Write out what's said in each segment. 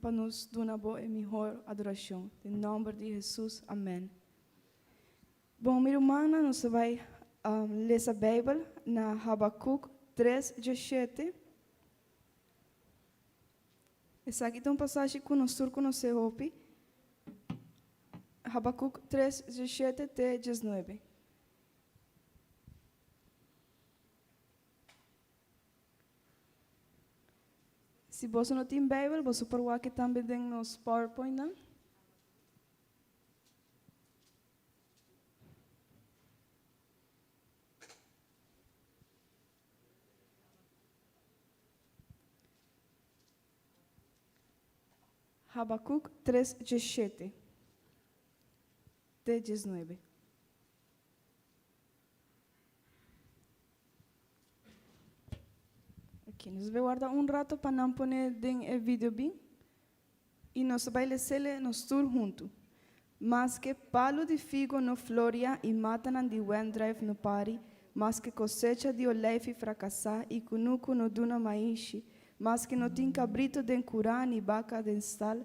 para nos dar uma boa e melhor adoração. Em nome de Jesus, amém. Bom, minha irmã, nós vai ler a Bíblia na Habacuc 3:17. Essa aqui é uma passagem que nós conhecemos. Habacuc 3:17 até 19. Se você não tem Bíblia, você pode aqui também nos PowerPoint, não? Habacuc 3:17 até 19. Aqui, nós vamos guardar rato para não pôr o vídeo bem. E nós vamos ler nós todos juntos. Mas que palo de figo no floria e matanan de wendrive no pari, mas que cosecha de olive fracassar e cunuco no duna maishi, mas que não tem cabrito den curá ni vaca den stal,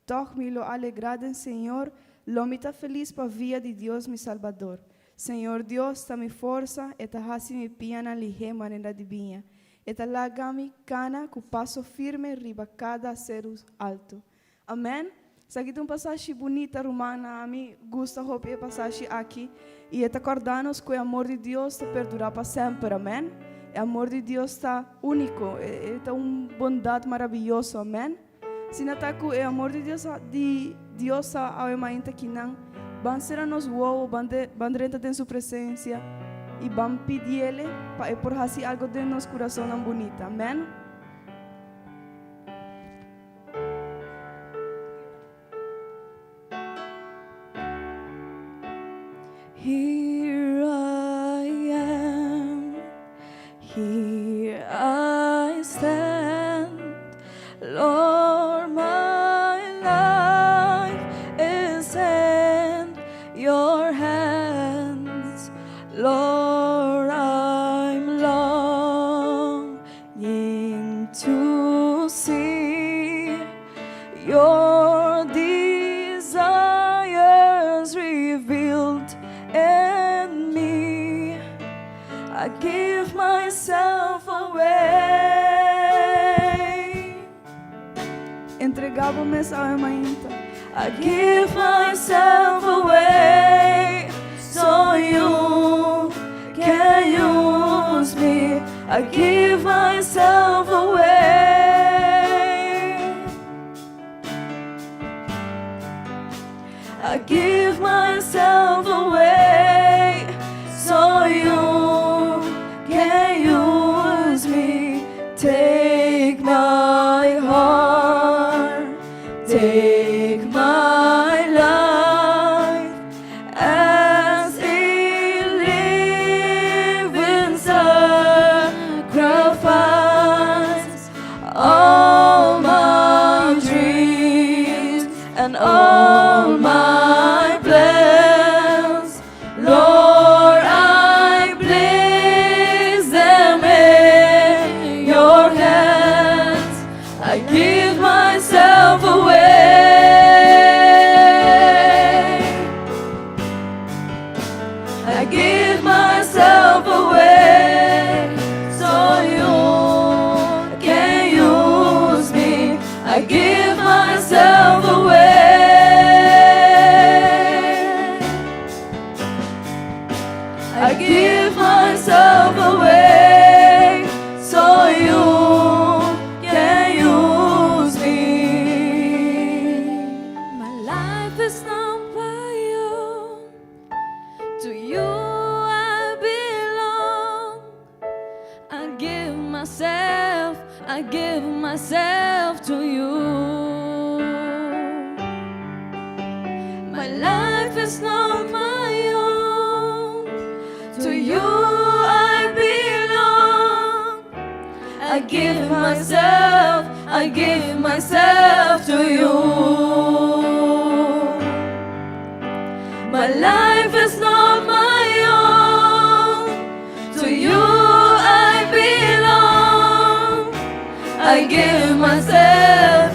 toch me lo alegraden, Senhor, lo me tá feliz para via de Deus, meu Salvador. Senhor Deus, tá me força, e tá hasi me piana lihe manera divina, e tá lagami cana com passo firme riba cada ser alto. Amém? Essa aqui é uma passagem bonita, romana, a mim gosta de a passagem aqui, e está acordando-nos que o amor de Deus está perdurar para sempre, amém? O amor de Deus está único, está uma bondade maravilhosa, amém? Se não está com o amor de Deus está ao imagina que não, vão ser nos uou, vão entrar em sua presença, e vão pedir ele para por fazer algo de nosso coração bonito, amém? Here I am, here I stand, Lord, my life is in your hands, Lord, I'm longing to see your desires revealed in me. I give myself away. Entregava-me essa hermanita. I give myself away so you can use me. I give myself away. I give myself away so you can use me. Take my heart, take my life as a living sacrifice. All my dreams and all my plans, Lord, I place them in your hands. I give myself away. I give myself away so you can use me. I give myself away. I give myself away so you can use me. My life is not my own. To you I belong. I give myself to you. My life is not my own. To you I belong. I give myself to you. My life is not my own. To you I belong. I give myself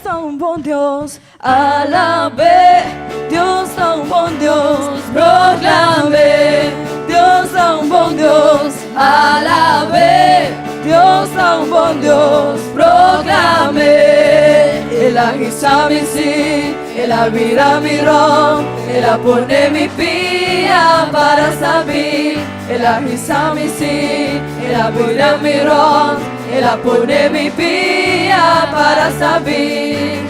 tão bom Deus, alabé. Deus tão bom Deus, proclamé. Deus tão bom Deus, alabé. Deus tão bom Deus, proclamé. Ela sabe sim, ela vira mi rom, ela pone mi pia para saber. Ela sabe sim, ela vira mi rom, ela pone mi pia para saber.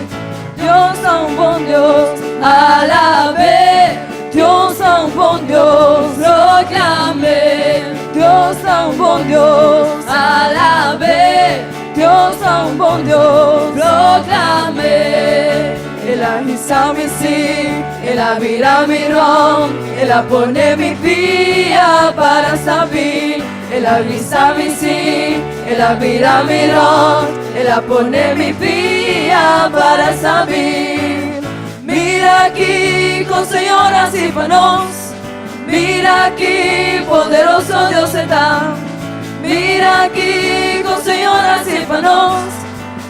Deus é bom Deus, alabé. Deus é bom Deus, proclamé. Deus é bom Deus, alabé. Deus é bom Deus, proclamé. Ela sabe sim, ela vira mi rom, ela pone mi pia para saber. Ela sabe sim, ela vira mi rom, ela pone mi pia para saber. Mira aqui com senhoras e panos, mira aqui poderoso Deus está. Mira aqui com senhoras e panos,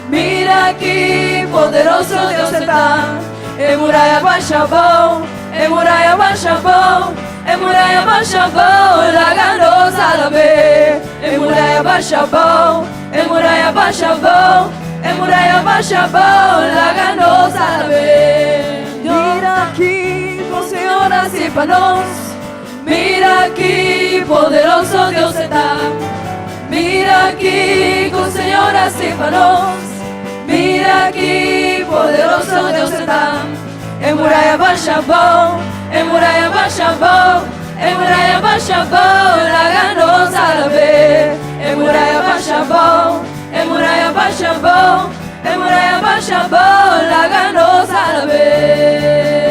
mira aqui poderoso Deus está. É muralha baixa bom, é muralha baixa bom, é muralha baixa bom, láganos alabé. É muralha baixa bom, é muralha baixa bom, é muralha baixa bom, láganos alabé. Mira aqui com senhoras e panos, mira aqui poderoso Deus está. Mira aqui com senhoras e panos, mira aqui poderoso Deus está. É muralha baixa bom, é muralha baixa bom, é muralha baixa bom, láganos alabé. É muralha baixa bom, é muralha baixa bom, é muralha baixa bom, láganos alabé.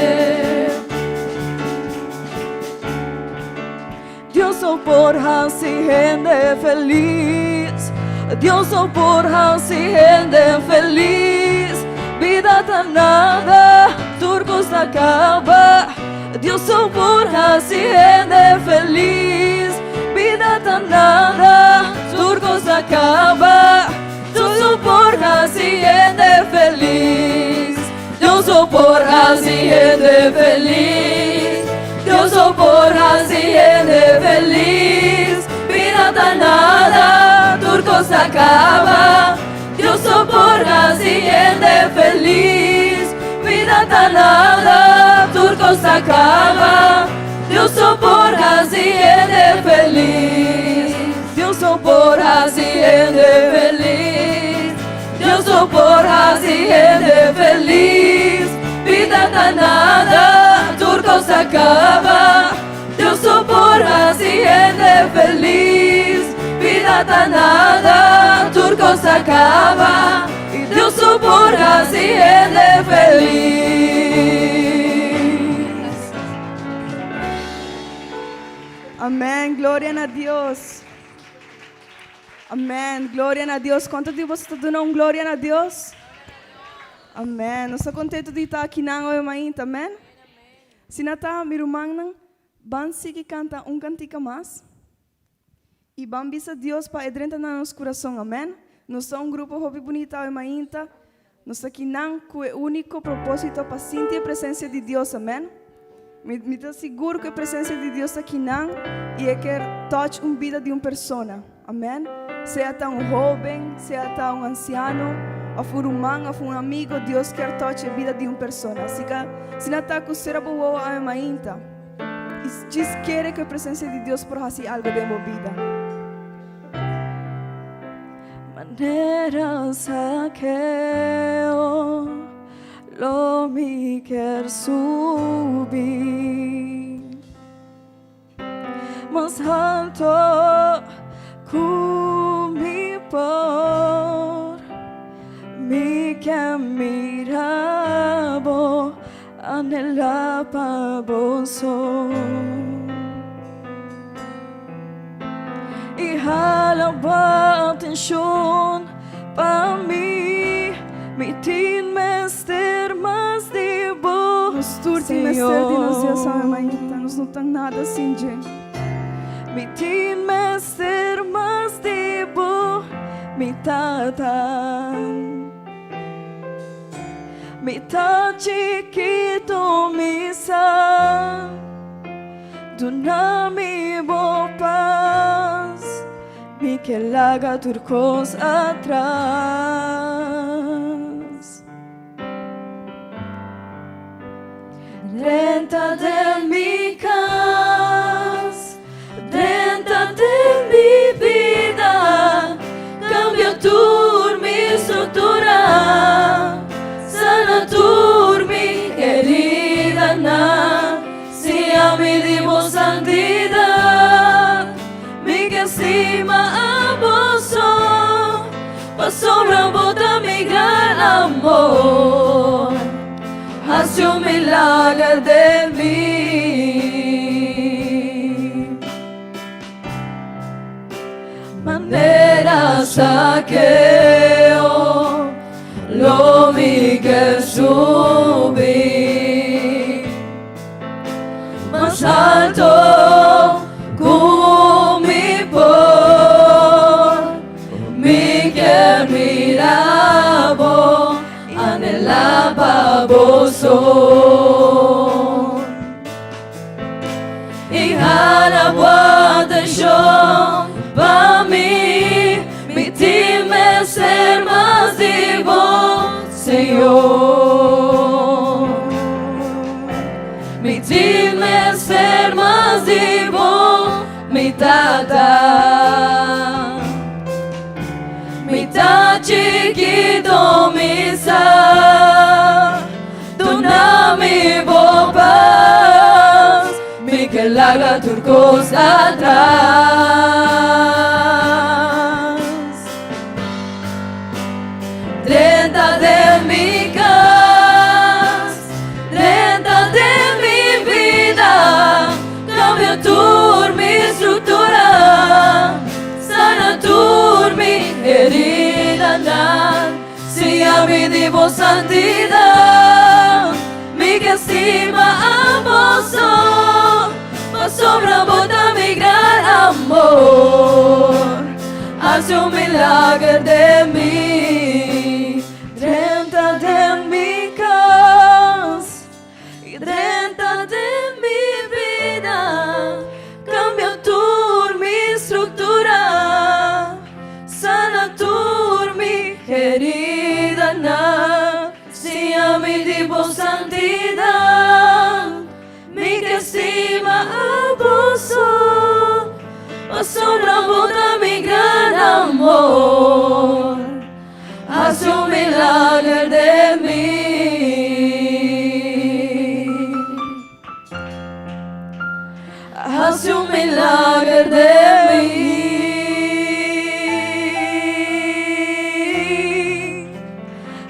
Dios soporta si gente feliz, Dios soporta si gente feliz. Vida tan nada, turcos acaba. Dios soporta si gente feliz. Vida tan nada, turcos acaba. Dios soporta si gente feliz. Dios soporta si gente feliz. Dios soporta si gente feliz. Vida tan nada, turcos acaba. Dios soporta si gente feliz. Vida tan nada, turcos acaba. Dios soporta si gente feliz. Dios soporta si gente feliz. Dios soporta si gente feliz. Vida tan nada, turcos acaba. Dios soporta si gente feliz. Vida tan nada, turcos acaba. Y Dios soporta si gente feliz. Amém, glória a Deus. Amém, glória a Deus. Quanto de vocês estão dando glória a Deus? Amém. Nós estamos contentes de estar aqui na noite, amém? Se não está, meu irmão, vamos seguir canta cantiga mais. E vamos pedir a Deus para entrar no nosso coração, amém? Nós somos grupo hobby bonito, amém? Nós aqui não com o único propósito para sentir a presença de Deus, amém? Me estou seguro que a presença de Deus aqui não e é que toque uma vida de uma pessoa, amém? Seja um jovem, seja um anciano, ou um humano, ou um amigo, Deus quer tocar a vida de uma pessoa. Assim que, se não está com o cérebro boa, amém? Diz quer que a presença de Deus por fazer algo de uma vida. Maneras aqueo lo mi quer subir más alto mi por mi que mirabo anhelaba boso y jalaba atención para mí mi tin mester más de vos Nos turti mester de nos dias, amém? Nós não tem nada assim, gente. mi tin mester más de vos mi tatan mitad chiquito misa, donami bo paz, mi que laga turcos atrás. Dentro de mi casa, dentro de mi vida, cambia tu mi estructura, sana tu mi herida, si a mi dimos santidad, mi que estima a vos, pasó bota mi gran amor. Hace un milagro de mí. Manera saqueo, lo vi que subí más alto con mi por, mi que miraba. Anhelaba vos y Hannah de yo para mí, mi team es ser más vivo, Señor. Mi team es ser más vivo, mi tata. Mitad chiquito misa, donami bo paz, mi que laga turcos atrás. Dentro de mi casa, dentro de mi vida, cambia tu mi estructura, sana tu mi herida, si a mi divo santidad, mi que estima a vos, pasó bota mi gran amor, hace un milagro de mí. Dentro de mi casa y dentro de mi vida, cambia tu mi estructura, sana tu mi herida, si a mi divo santidad, mi que estima a vos, pasó bota mi gran amor, hace un milagro de mí. Hace un milagro de mí.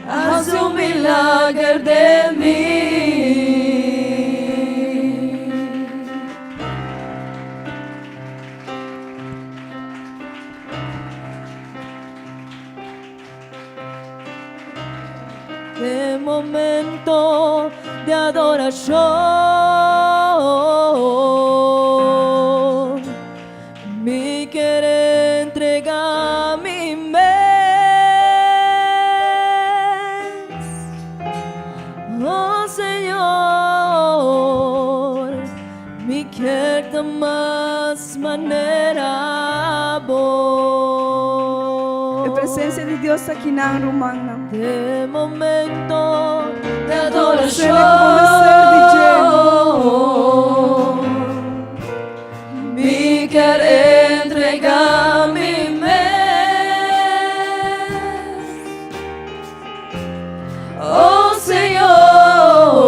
Hace un milagro de mí. De momento de adoración, mi querer entregar mi mes, oh Señor, mi querer de más manera vos. La presencia de Dios aquí en Romagna. De momento de Conocer adoración, mi querer entregar mi mes, oh Señor,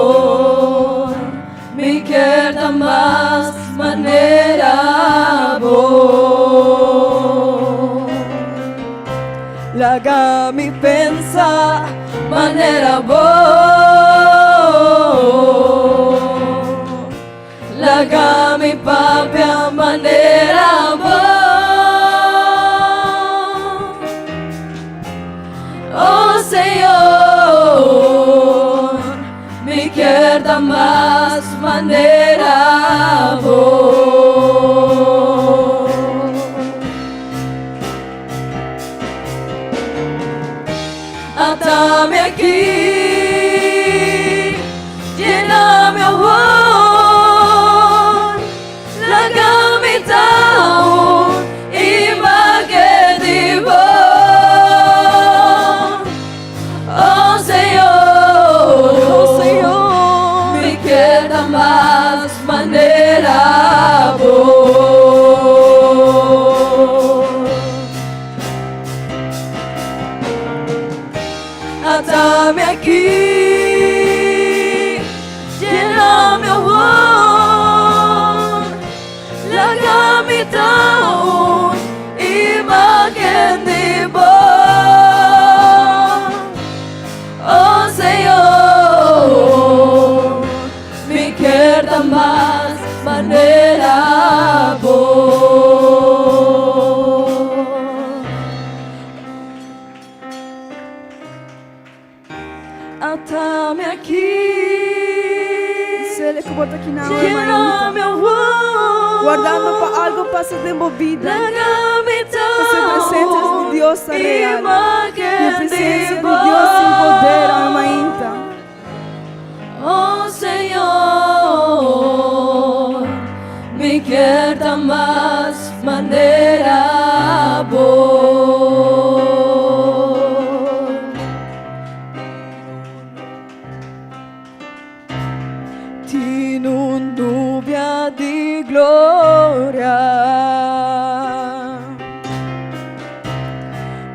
mi querer de más manera vos. Laga mi pensar manera vos, laga mi papia manera vos, oh Señor, mi querda más manera vos. Atame aquí gamit taon, imagen di ba? Oh Señor, mi querda más manera vos. Atame aquí, Sele kubota kinawa lléname mainta. a Guardando para algo pasa de movida. la gamita, Você presença de Deus real. E a imagen presença di de Deus sem poder, alma vos. inta. Oh Señor, mi querda más manera vos. Tinundubia di gloria,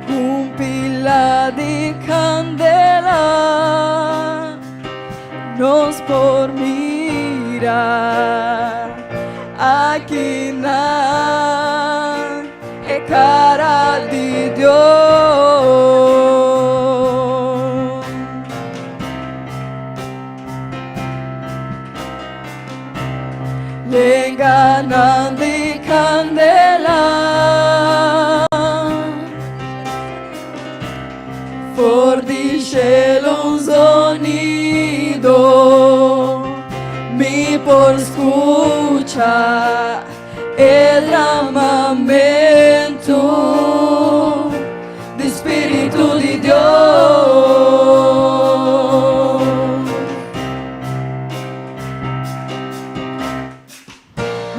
un pila di candela nos por mirar aquí na é cara de Dios. Le ganan de candela for di cielo un sonido mi por escuchar el lamento del Espíritu de Dios.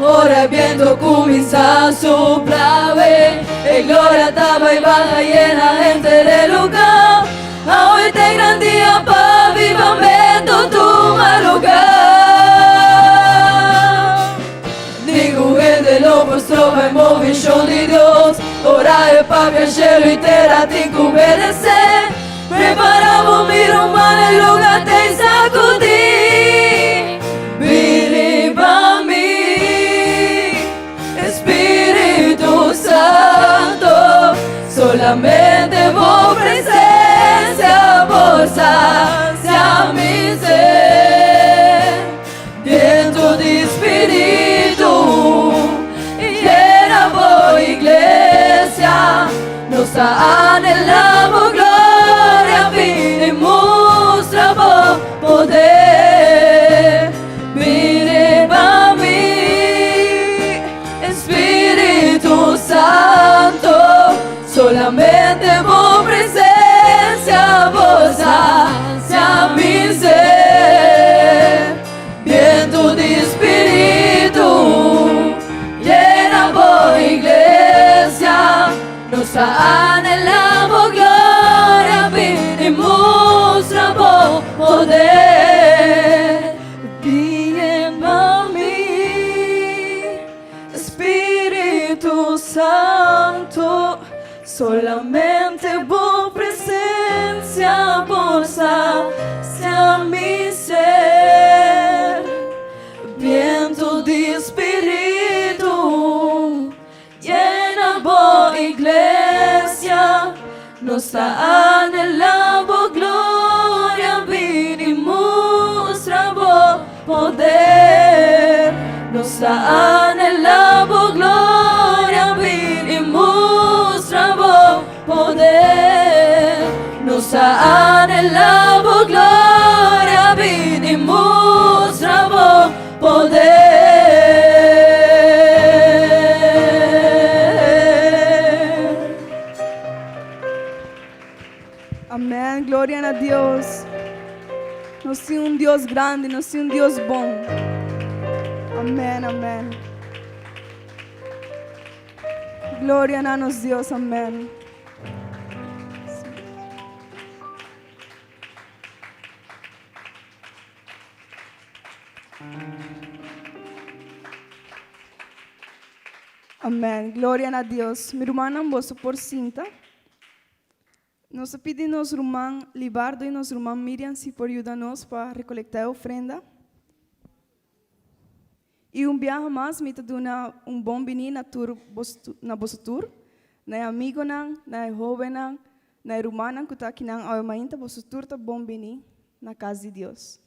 Ora el viento comienza a soplar e gloria estaba y baja llena gente del lugar. Hoy te gran día para vivamento tu lugar. Ninguém de lo vuestro va en movimiento de Dios. Ora es para piacere y terra te obedecer. Preparamos mi romano el lugar te sacudí. Viriba mi Espíritu Santo, solamente vos presencia, vos hacia mi ser, viento de Espíritu, llena vos iglesia, nos anhelamos gloria, vine muestra vos poder, vine pa' mí, Espíritu Santo, solamente vos presencia, vos hacia mi ser, viento de Espíritu, llena vos iglesia, nos anhelamos gloria, vinimos a vos poder, bien a mí, Espíritu Santo, solamente vos presencia, vos hacia mi ser, viento de Espíritu, llena vos iglesia, nos anhelamos gloria, vinimos a vos poder, nos anhelamos gloria, vinimos a vos poder, nos anhelamos gloria, vinimos a vos poder. Amém. Glória a Deus. Nós temos Deus grande, nós temos Deus bom. Amém, amém. Glória a nosso Deus, amém. Amém. Glória a Deus. Minha irmã não gosta por cinta. Nós pedimos ao irmão Libardo e nosso irmão Miriam se por ajudar-nos para recolectar a ofrenda. E viaje mais, me dá bom bini na tour, na bossa tour, na amigo nang, na jovem nang, na irmã nang, que está aqui nang, ao mainta bossa tour tá bom bini na casa de Deus.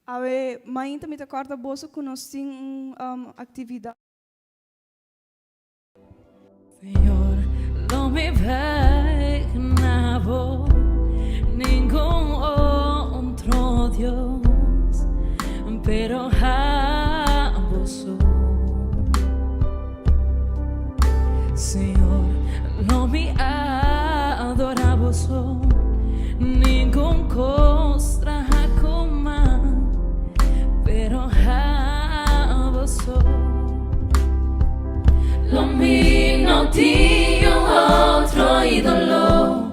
Awe mainta me corta bolsa com nós sim atividade. Senhor, não me ve na voz ningún otro Dios, pero a vos, Senhor, não me adora vos, ningún costra coma, pero a vos. Lo mío no tiene otro ídolo,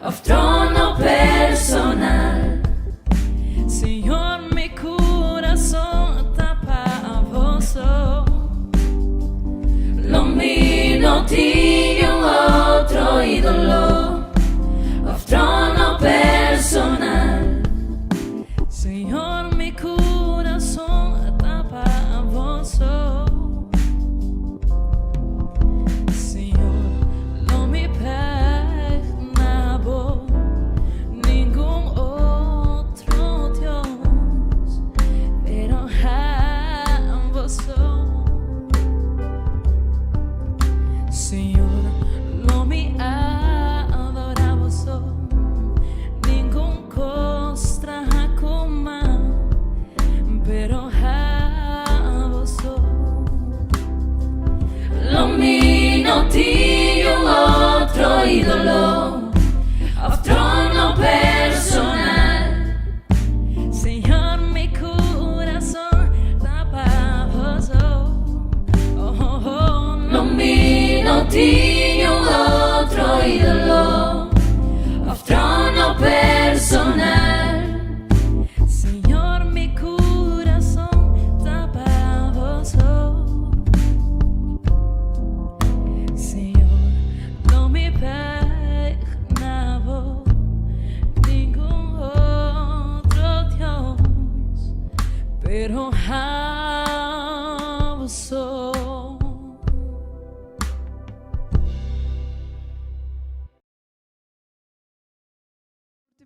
otro no personal. Señor, mi corazón está para vos. Lo mío no tiene otro ídolo, otro no personal. Señor, mi corazón está para vos. Ídolo, otro no personal. Señor, mi corazón está para vos. Lo mío no tiene otro ídolo, otro no personal. Señor, mi corazón está para vos. Pero jamás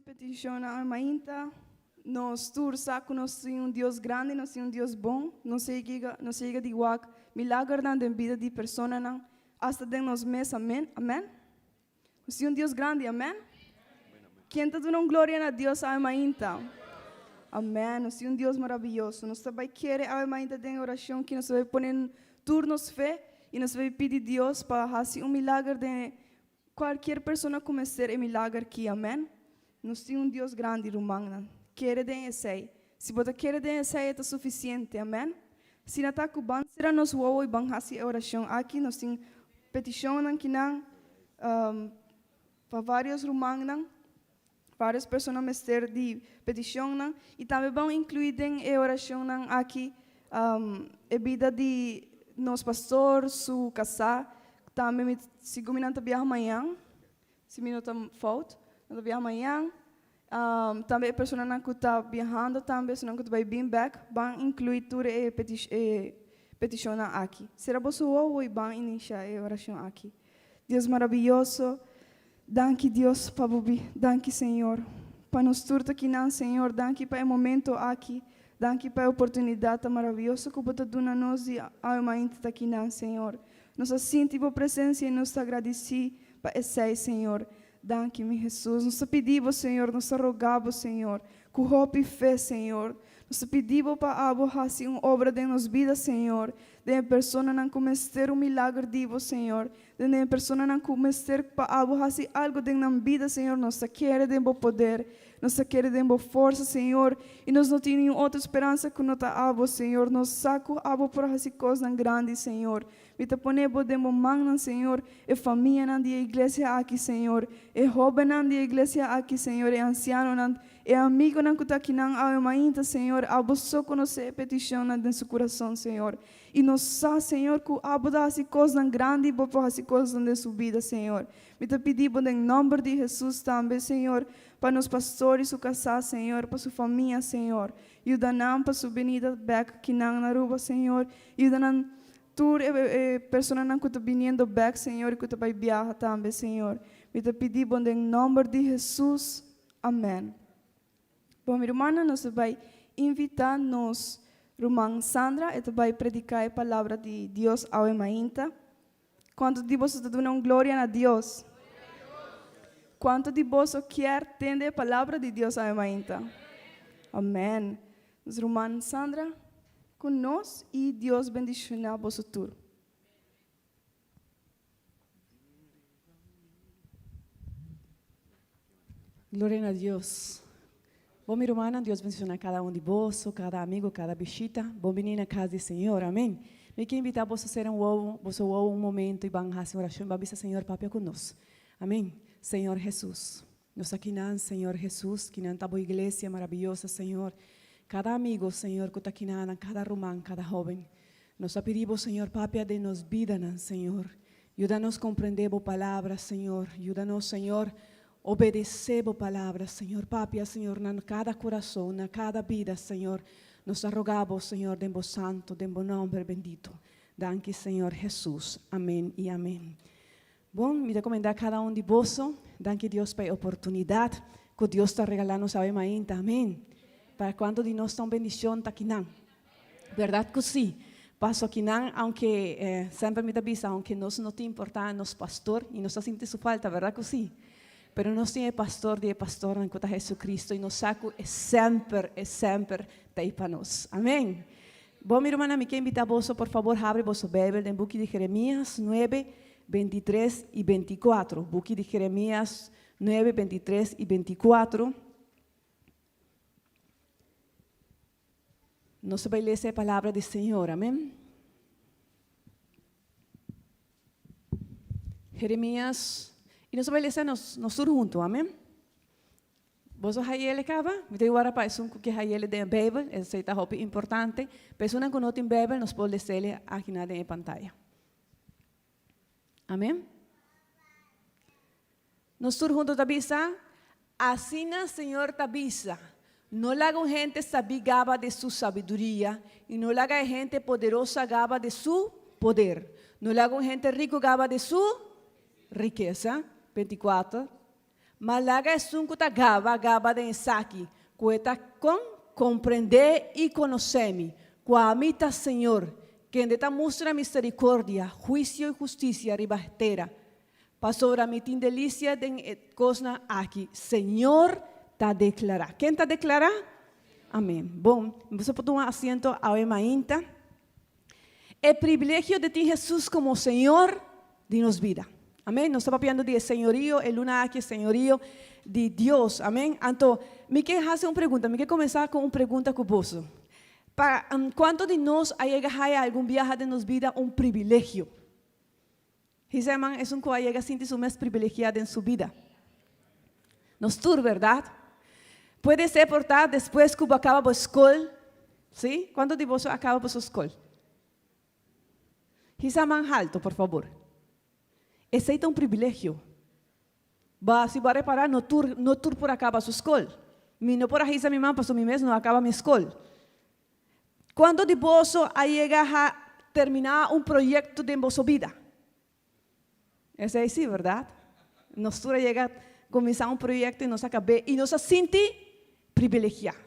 petição na mainta, nós tursa que nós temos Deus grande, nós temos Deus bom, nós chega de wak milagre na vida de pessoa não, hasta de nós mes, amém, amém. Nós temos Deus grande, amém. Quem está dando glória a Deus a mainta. Amém. Nós temos Deus maravilhoso. Nós também queremos a mainta de oração que nós vamos pôr turnos fé e nós vamos pedir a Deus para fazer milagre de qualquer pessoa começar a milagre aqui, amém. Nós temos Deus grande, irmão. Quer de esse. Se você quer de esse, é suficiente, amém. Se não está com ban, será nós vamos e vamos fazer oração aqui. Nós temos petição que não para vários irmãos, várias pessoas mestre de petição e também vão incluir em oração aqui a vida de nosso pastor, sua casa, também se combinando viajar amanhã, se minuto falta, não viajar amanhã, também pessoas que estão viajando, também pessoas que vai bem back, vão incluir tudo a petição aqui. Será você ou vão iniciar a oração aqui. Deus maravilhoso. Danke Deus, Pabubi. Danke Senhor. Para nos turta aqui não, Senhor. Danke para o momento aqui. Danke para a oportunidade maravilhosa que você dá a nós e a mãe aqui não, Senhor. Nós sentimos a presença e nos agradecemos para esse, Senhor. Danke, meu Jesus. Nós pedimos, Senhor, nós rogamos, Senhor, com hope e fé, Senhor. Nós pedimos para fazer uma obra de nossas vidas, Senhor. De pessoa não começar milagre de vos, Senhor. De pessoa não começar para fazer algo de nossa vida, Senhor. Nós queremos poder, nós queremos força, Senhor. E nós não temos outra esperança que não está Senhor. Nós saco para fazer coisas grandes, Senhor. E te ponemos de mão, Senhor. E família da igreja aqui, Senhor. E jovem da igreja aqui, Senhor. E anciano, e amigo que está aqui, a Senhor. Só conhecer a petição de seu coração, Senhor. E nós sabemos, Senhor, que fazer coisas grandes para fazer coisas de sua vida, Senhor. E te pedimos em nome de Jesus também, Senhor, para nos pastores e sua casa, Senhor, para sua família, Senhor. Ajuda-nos para sua venida back aqui na Aruba, Senhor. Ajuda-nos tur pessoas que estão vindo back, Senhor, e que estão viajar também, Senhor. Me te pedi, bom, em nome de Jesus. Amém. Bom, minha irmã, nós vamos invitar nos irmã Sandra e vai predicar a palavra de Deus ao Emainta. Quanto de vocês dão glória a Deus? Quanto de vocês quer entender a palavra de Deus ao Emainta? Amém. Nossa irmã Sandra conosco e Deus bendicionar a vosso tur. Glória a Deus. Bom, minha irmã, Deus bendicionar cada um de vós, cada amigo, cada bichita. Bom venir na casa do Senhor, amém? Me quero invitar vós a ser um momento e vamos fazer oração. Vamos dizer, Senhor, Papai, conosco. Amém? Senhor Jesus. Nós aqui, Senhor Jesus, que não boa igreja maravilhosa, Senhor. Cada amigo, Senhor, que está aqui, cada román, cada jovem. Nós pedimos, Senhor, Papai, de nos vida, Senhor. Ajuda-nos a compreender a palavra, Senhor. Ajuda-nos, Senhor, obedecer a palavra, Senhor. Papai, Senhor, na cada coração, na cada vida, Senhor. Nos rogamos, Senhor, de vos santo, de vos nome bendito. Danke, Senhor Jesus. Amém e amém. Bom, me recomendar a cada um de vós. Danke, Deus, pela oportunidade que Deus está regalando a Emainta. Amém. Para quando de nós tão bendição está aqui, não. Verdade que sim. Passo aqui, não, aunque sempre me avisa, aunque nós não te importa, nos pastor, e nós sentimos sua falta, verdade que sim. Pero nós temos pastor na conta Jesucristo e nos saco é sempre daí para nós. Amém? Bom, minha irmã, me quero invitar a vós, por favor, abre vosso Bíblia no book de Jeremias 9, 23 e 24. Book de Jeremias 9, 23 e 24. Nós vamos ler a palavra do Senhor, amém? Jeremias. E nós vamos ler nós juntos, amém? Vos hayele acaba, me tenho agora para isso que hayele de Bíblia, esse é muito importante. Pessoas que não têm Bíblia, nós podemos ler aqui na pantalla. Amém? Nós juntos avisa, assim o Senhor te avisa. Não laga gente sabia gaba de sua sabedoria e não laga gente poderosa gaba de seu poder. Não laga gente rico gaba de sua riqueza. 24. Malaga é sunkuta gaba de ensaki, cueta com compreender e conhecer-me, Coamita Senhor, que ainda mostra misericórdia, juízo e justiça ribateira. Pastora mi tin delícia de cosna aqui. Senhor ta declara. Quem ta declara? Amém. Bom, você pode tomar assento ao Emainta. É privilégio de ter Jesus como Senhor de nos vida. Amém? Nós estamos falando de senhorio, é luna aqui, senhorio de Deus. Amém? Então, me quero fazer uma pergunta. Me quero começar com uma pergunta com você. Para quanto de nós llega a algum viaje de nos vida um privilégio? Dice, irmão, é um que llega a sentir mais privilegiado em sua vida. Nós todos, verdade? Pode ser, portanto, depois que acaba a escola. ¿Sí? Quando de vós acaba a sua escola? Dice, irmão, alto, por favor. Esse é um privilégio. Se vai reparar, não tur por acaba a sua escola. Não por aí, minha mãe, para mim mesmo, não acaba a minha escola. Quando de vós chega a terminar um projeto de vossa vida? Esse é assim, verdade? Nós chega a começar um projeto e nós acabamos e nós sente privilegiado.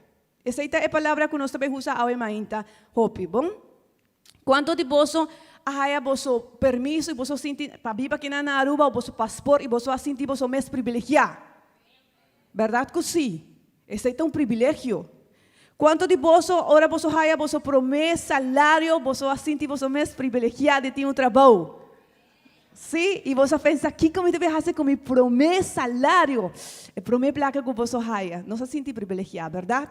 Essa é a palavra que nós também usamos ao Emainta, hope, bom? Quando de vós haya vosso permiso e vosso senti para vir aqui na Aruba o vosso passaporte e vosso senti vosso mais privilegiado. Verdade que sim? Esse é um privilégio. Quanto de vosso ora vosso haya vosso promessa salário, vosso senti vosso mais privilegiado de ter um trabalho. Sim? E você pensa aqui como deve fazer com meu promessa salário? É promessa placa que vosso haya. Não se sente privilegiado, verdade?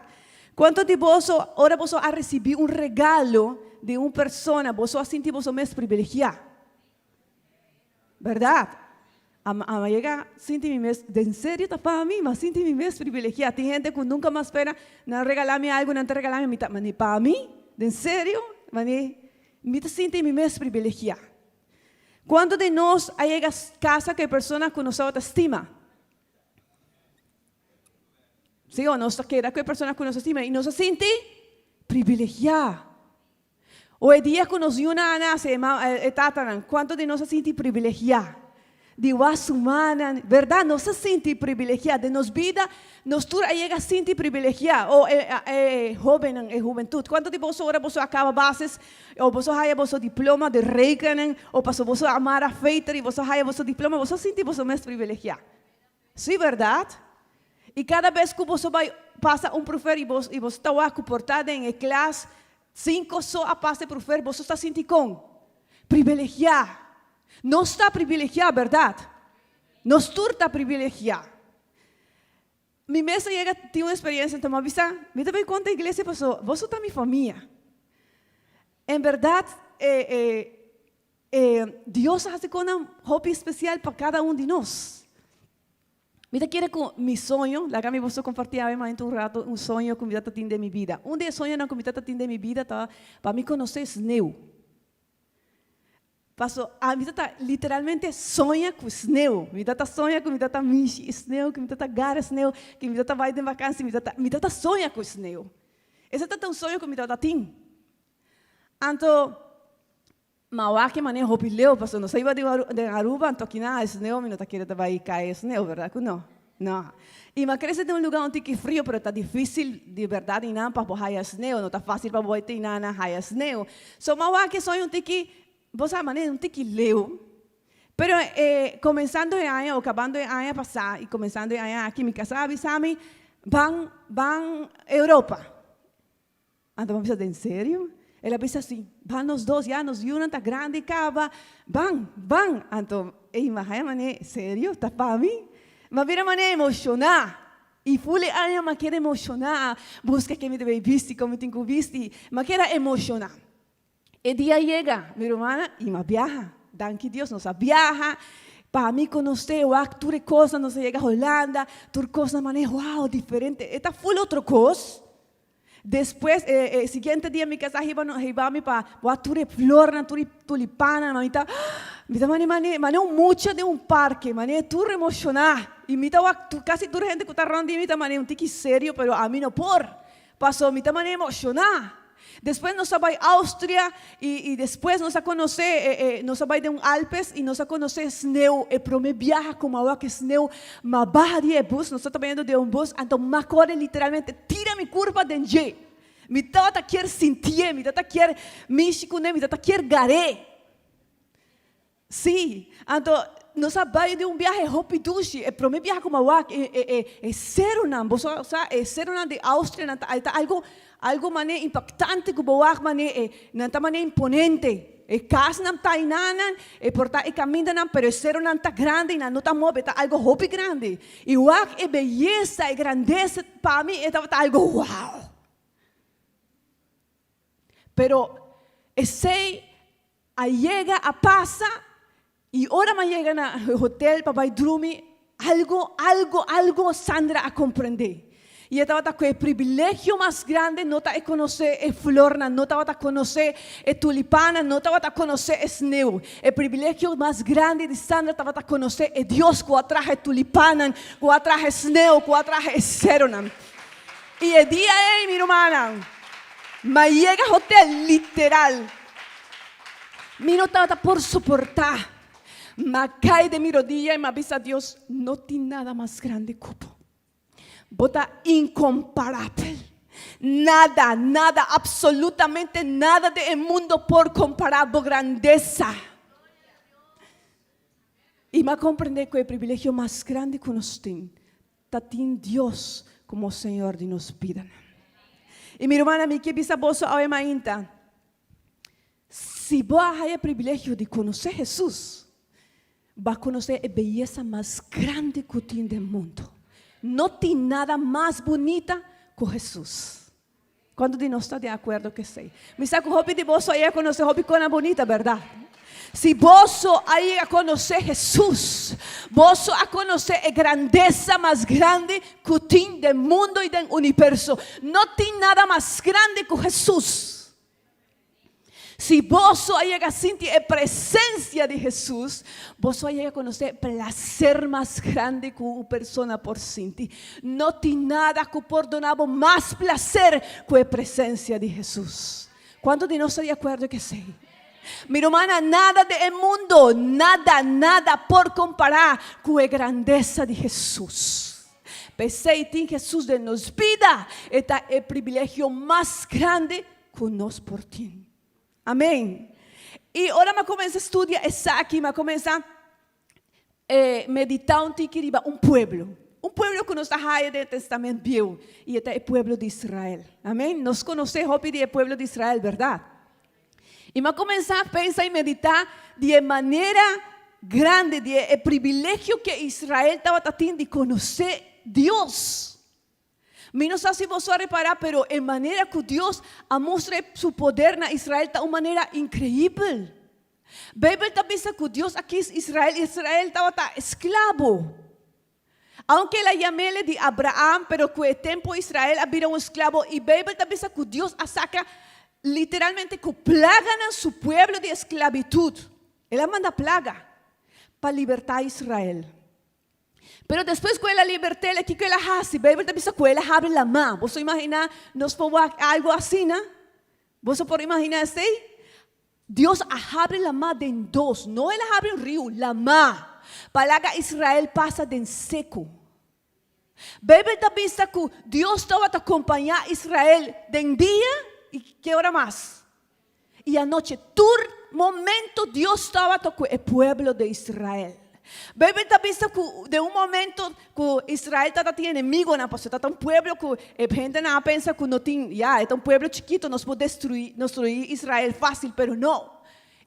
Quanto de vosso ora vosso a receber um regalo de uma pessoa, você sente você mais privilegiado. Verdade? A chega, sente-me mais, de sério, tá para mim, mas sente-me mais privilegiado. Tem gente que nunca mais espera não regalar-me algo, não te regalar-me, mas para mim, de sério, mas me sente-me mais privilegiado. Quando de nós chega a casa que a pessoa que nos estima? ¿Sí o no? Que hay personas que nos estiman y no se siente privilegiada. Hoy día conocí una Ana, se llama Tatanan. ¿Cuántos de nosotros se sienten privilegiados? De humana, ¿verdad? No se siente privilegiada. De nos vida, nos llega a sentir privilegiada. O joven, juventud. ¿Cuántos de vosotros ahora vos acaba bases? O vos hay vos diploma de reikanen? O pasó vos a amar a feiter y vos hay vos diploma? Vos sentís vos más privilegiada. Sí, ¿verdad? Y cada vez que vos pasa un profe y vos está comportada en clase 5 só a pase profe, vos está sintiendo con privilegiada. No está privilegiada, ¿verdad? No está privilegiada. Mi mesa llega, tiene una experiencia, entonces me avisa, mira cuánta iglesia pasó, vos sos mi familia. En verdad, Dios hace con un hobby especial para cada uno de nosotros. Mira, quiere con mi sueño, la que me vos compartía un rato, un sueño que me de mi vida. Un día sueño que me de mi vida, para mí conocer Sneu. Paso, a mí literalmente sonha com Sneu. Me sonha com Michi Sneu, que me Gara Sneu, que me vai de vacância, me sonha com Sneu. Esse é um sonho que me tim. Então, mauá que maneja hopileu, paso, não sei de Aruba, então aqui na Sneu, me não querer vai cair Sneu, verdade que não? Não. E me cresce de lugar onde é frio, mas está difícil de verdade e não para bohar Sneu, não está fácil para bohar e não na Sneu. So mauá que sonho onde que vos a maneira, não tem que ler, pero começando o ano, ou acabando o ano passar, e começando o ano aqui, me casar, avisar-me, vão Europa. Então, vamos dizer, em sério? Ela pensa assim, vão os dois anos, e uma está grande, acaba, vão. Então, imagina, sério, está para mim? Mas vira maneira emocionar. E fui a mas quer emocionar, busca que me deve vestir, como tenho que vestir, mas quer emocionar. El día llega, mi hermana, y me viaja. Danke Dios, nos viaja. Para mí conocer, tuve cosas, nos llega a Holanda, tuve cosas, mané, wow, diferente. Esta fue otra cosa. Después, el siguiente día, mi casa, iba para, tuve flor, tuve tulipana, mamita, mané, mucho de un parque, mané, tuve emocionar. Y casi tuve gente que está ronda, y mané, un tiki serio, pero a mí no por. Pasó, mané, emocionar. Después nos vai a Austria y después nos a conocer, nos vai de un Alpes y nos a conocer Sneu. E pro me viaja como agua que Sneu, ma baja de bus, nos está viendo de un bus, então ma corre literalmente, tira mi curva de G. Mi tata quer sentir, mi tata quer México, mi tata quer garé. Sí, então nos vai de un viaje hopidushi, e pro me viaja como agua, Seronam, vos sabes, Seronam de Austria, está algo mané impactante que boak mané nanta mané imponente casa nam ta inanan porta caminam pero cero nanta grande na nota move tá algo hopi grande e wak beleza e grandeza para mim tá algo wow. Pero esse llega a passa e ora me llega na hotel para vai dormir algo Sandra a compreender. Y estaba con el privilegio más grande, no te conocer el flor, no te conocer el tulipana, no te conocer el sneu. El privilegio más grande de Sandra te conocer el Dios que atrae el tulipana, que atrae el sneu, que atrae el seronam. Y el día mi hermana, me llega al hotel literal. Mi no estaba por soportar. Me cae de mi rodilla y me avisa a Dios, no tiene nada más grande cupo. Bota incomparable. Nada, absolutamente nada del mundo por comparar con grandeza. Y me comprende que el privilegio más grande que nos tiene, tatín Dios como Señor de nos pidan. Y mi hermana, mi que bisa vos a mainta. Si vos hay el privilegio de conocer Jesús, va a conocer la belleza más grande que tiene del mundo. No tiene nada más bonita que Jesús. Quando de nós está de acordo que sei. Me sabe que o hobby de você aí é conhecer hobby coisa bonita, verdade? Se você aí a conhecer Jesus, você a conhecer a grandeza mais grande que tem do mundo e do universo. Não tem nada mais grande que Jesus. Se você chega a sentir a presença de Jesus, você chega a conhecer o prazer mais grande que uma pessoa pode sentir. Não tem nada que pode dar mais prazer que a presença de Jesus. Quantos de nós estão de acordo que sim? Mi hermana, nada del mundo, nada por comparar com a grandeza de Jesus. Pensei e tem Jesus de nos vida, este é o privilégio mais grande que nós por ti. Amém. E agora me começa a estudar essa aqui, me começa a meditar um pueblo. Um pueblo que nós está no Testamento viu, e este é o pueblo de Israel. Amém. Nós conhecemos o pueblo de Israel, verdade? E me começar a pensar e meditar de maneira grande, de privilégio que Israel estava tendo de conhecer Deus. Não sei se você reparar, mas a maneira que Deus mostra seu poder na Israel está de uma maneira incrível. A Bíblia está dizendo que Deus aqui em Israel estava escravo. Aunque ela llamele de Abraham, pero que o tempo Israel havia um escravo, e a Bíblia está dizendo que Deus saca literalmente que plaga en su pueblo de esclavitud. Él manda plaga para libertar a Israel. Pero después que ela libertó, o que ela hace? A Bíblia diz que ela abre a mão. Você imagina, nós podemos algo assim, não? Você pode imaginar assim? Deus abre a mão de dos. Não ela abre um rio, a mão. Para que Israel passa de seco. A Bíblia diz que Deus estava a acompanhar Israel de dia. E que hora mais? E a noite, todo momento, Deus estava com o pueblo de Israel. A Bíblia diz que de um momento que Israel estava tendo inimigo, está um pueblo que a gente não pensa que não tem, é um pueblo chiquito, nós podemos destruir Israel fácil, mas não.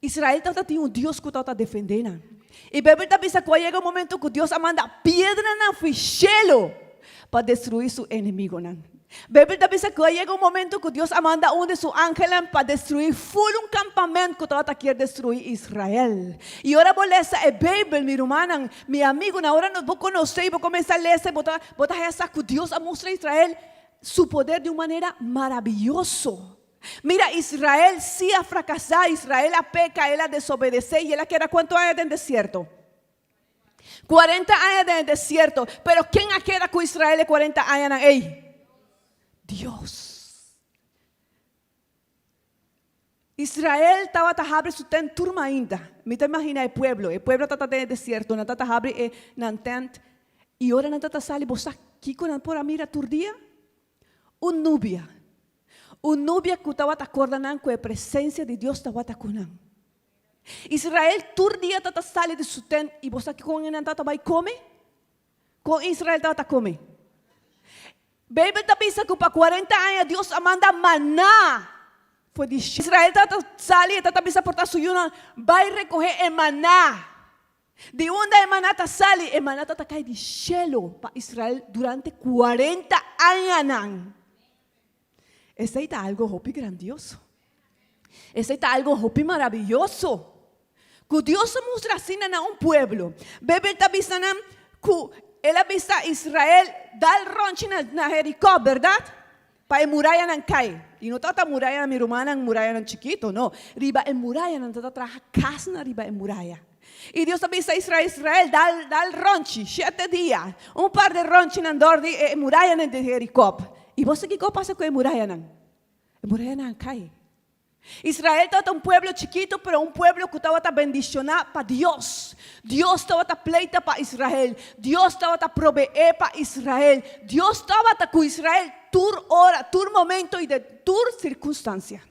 Israel estava tendo um Deus que estava defendendo. E a Bíblia diz que chega um momento que Deus manda pedra no cielo para destruir seu inimigo. A Bíblia diz que chega um momento que Deus manda de seus ángeles para destruir full campamento que estava querendo destruir Israel. E agora vou ler a Bíblia, minha irmã, meu amigo, na hora não vou conhecer, vou começar a ler, vou essa que Deus mostra a Israel seu poder de uma maneira maravilhosa. Mira, Israel se a fracassar, Israel a peca, ela desobedecer e ela quer quanto anos no deserto? 40 anos no deserto. Pero quem queda com Israel 40 anos? Ei, Deus. Israel estava abrindo su tent turma ainda. Me imagina o pueblo estava no deserto, não estava abrindo na tent. E agora não estava saindo, você aqui com por mira turdia? Nubia que estava acordando com a presença de Deus estava com. Israel turdia estava saindo de su tent e você aqui com ele estava comer? Com Israel estava comer. A Bíblia diz que para 40 anos Deus manda maná. Foi de Israel está saindo, está pensando por su yuna, vai recolher o maná. De onde o maná está saindo? O maná está caindo de cielo para Israel durante 40 anos. Esse é algo hopi grandioso. Esse é algo hopi maravilhoso. Que Deus mostra assim a um pueblo. A Bíblia está dizendo que ele avisa a Israel dar ronche na Jericó, verdade? Para a muralha não cair. E não está a muralha, minha irmã, a muralha não chiquito, não. Riba a muralha, não está a casa na riba a muralha. E Deus avisa a Israel, dar ronche, 7 dias. Par de ronche na dor de muralha de Jericó. E você que passa com a muralha não? A muralha não cai. Israel estava um pueblo chiquito, pero um pueblo que estava bendicionado para Deus. Deus estava pleita para Israel. Deus estava proveer para Israel. Deus estava com Israel tur hora, tur momento e de tur circunstância.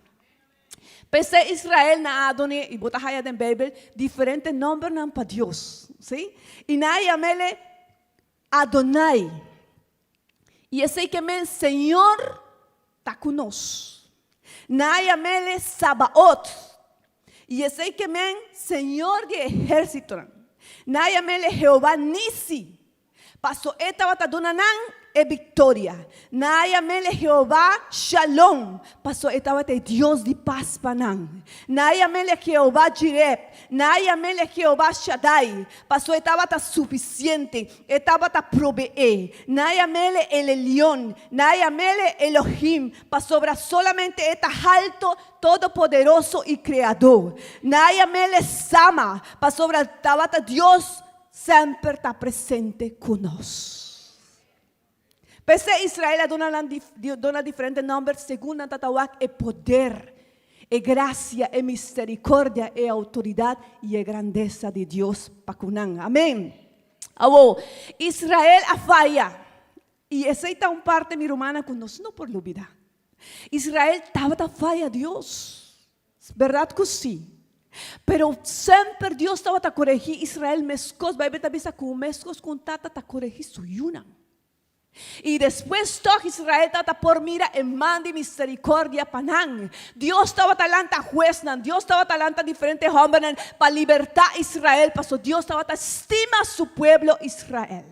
Pese Israel na Adonai e botar aí na Bíblia diferentes nomes para Deus, sim? E na chamele Adonai. E esse que men Senhor está conosco. Na chamele Sabaoth. E esse que men Senhor de ejército. Na chamele Jehová Nisi. Pastor eta wata donanan é vitória. Naya mele Jeová Shalom. Pastor, estava te Deus de paz panang. Naya mele Jeová Jireh. Naya mele Jeová Shaddai. Pastor, estava ta suficiente. Estava ta proveer. Naya mele el Elión. Naya mele Elohim. Pastor, solamente está alto, todopoderoso y creador. Naya mele Sama. Pastor, estava ta Deus sempre está presente conosco. Pese Israel dona diferentes nombres según Tatawak é poder, é gracia, é misericórdia, é autoridade e é grandeza de Deus Pacunan. Amém. Israel a falha. E essa é uma parte, minha irmã, que nós não podemos olvidar. Israel estava a falha a Deus. Verdade que sim. Pero sempre Deus estava a corrigir Israel mescos. Vai ver a com mescos com tata a corrigir suyuna. Y después todo Israel estaba por mira en man de misericordia panang. Dios estaba talanta juez, Dios estaba talanta diferentes hombres para libertar Israel. Pasó Dios estaba estima su pueblo Israel.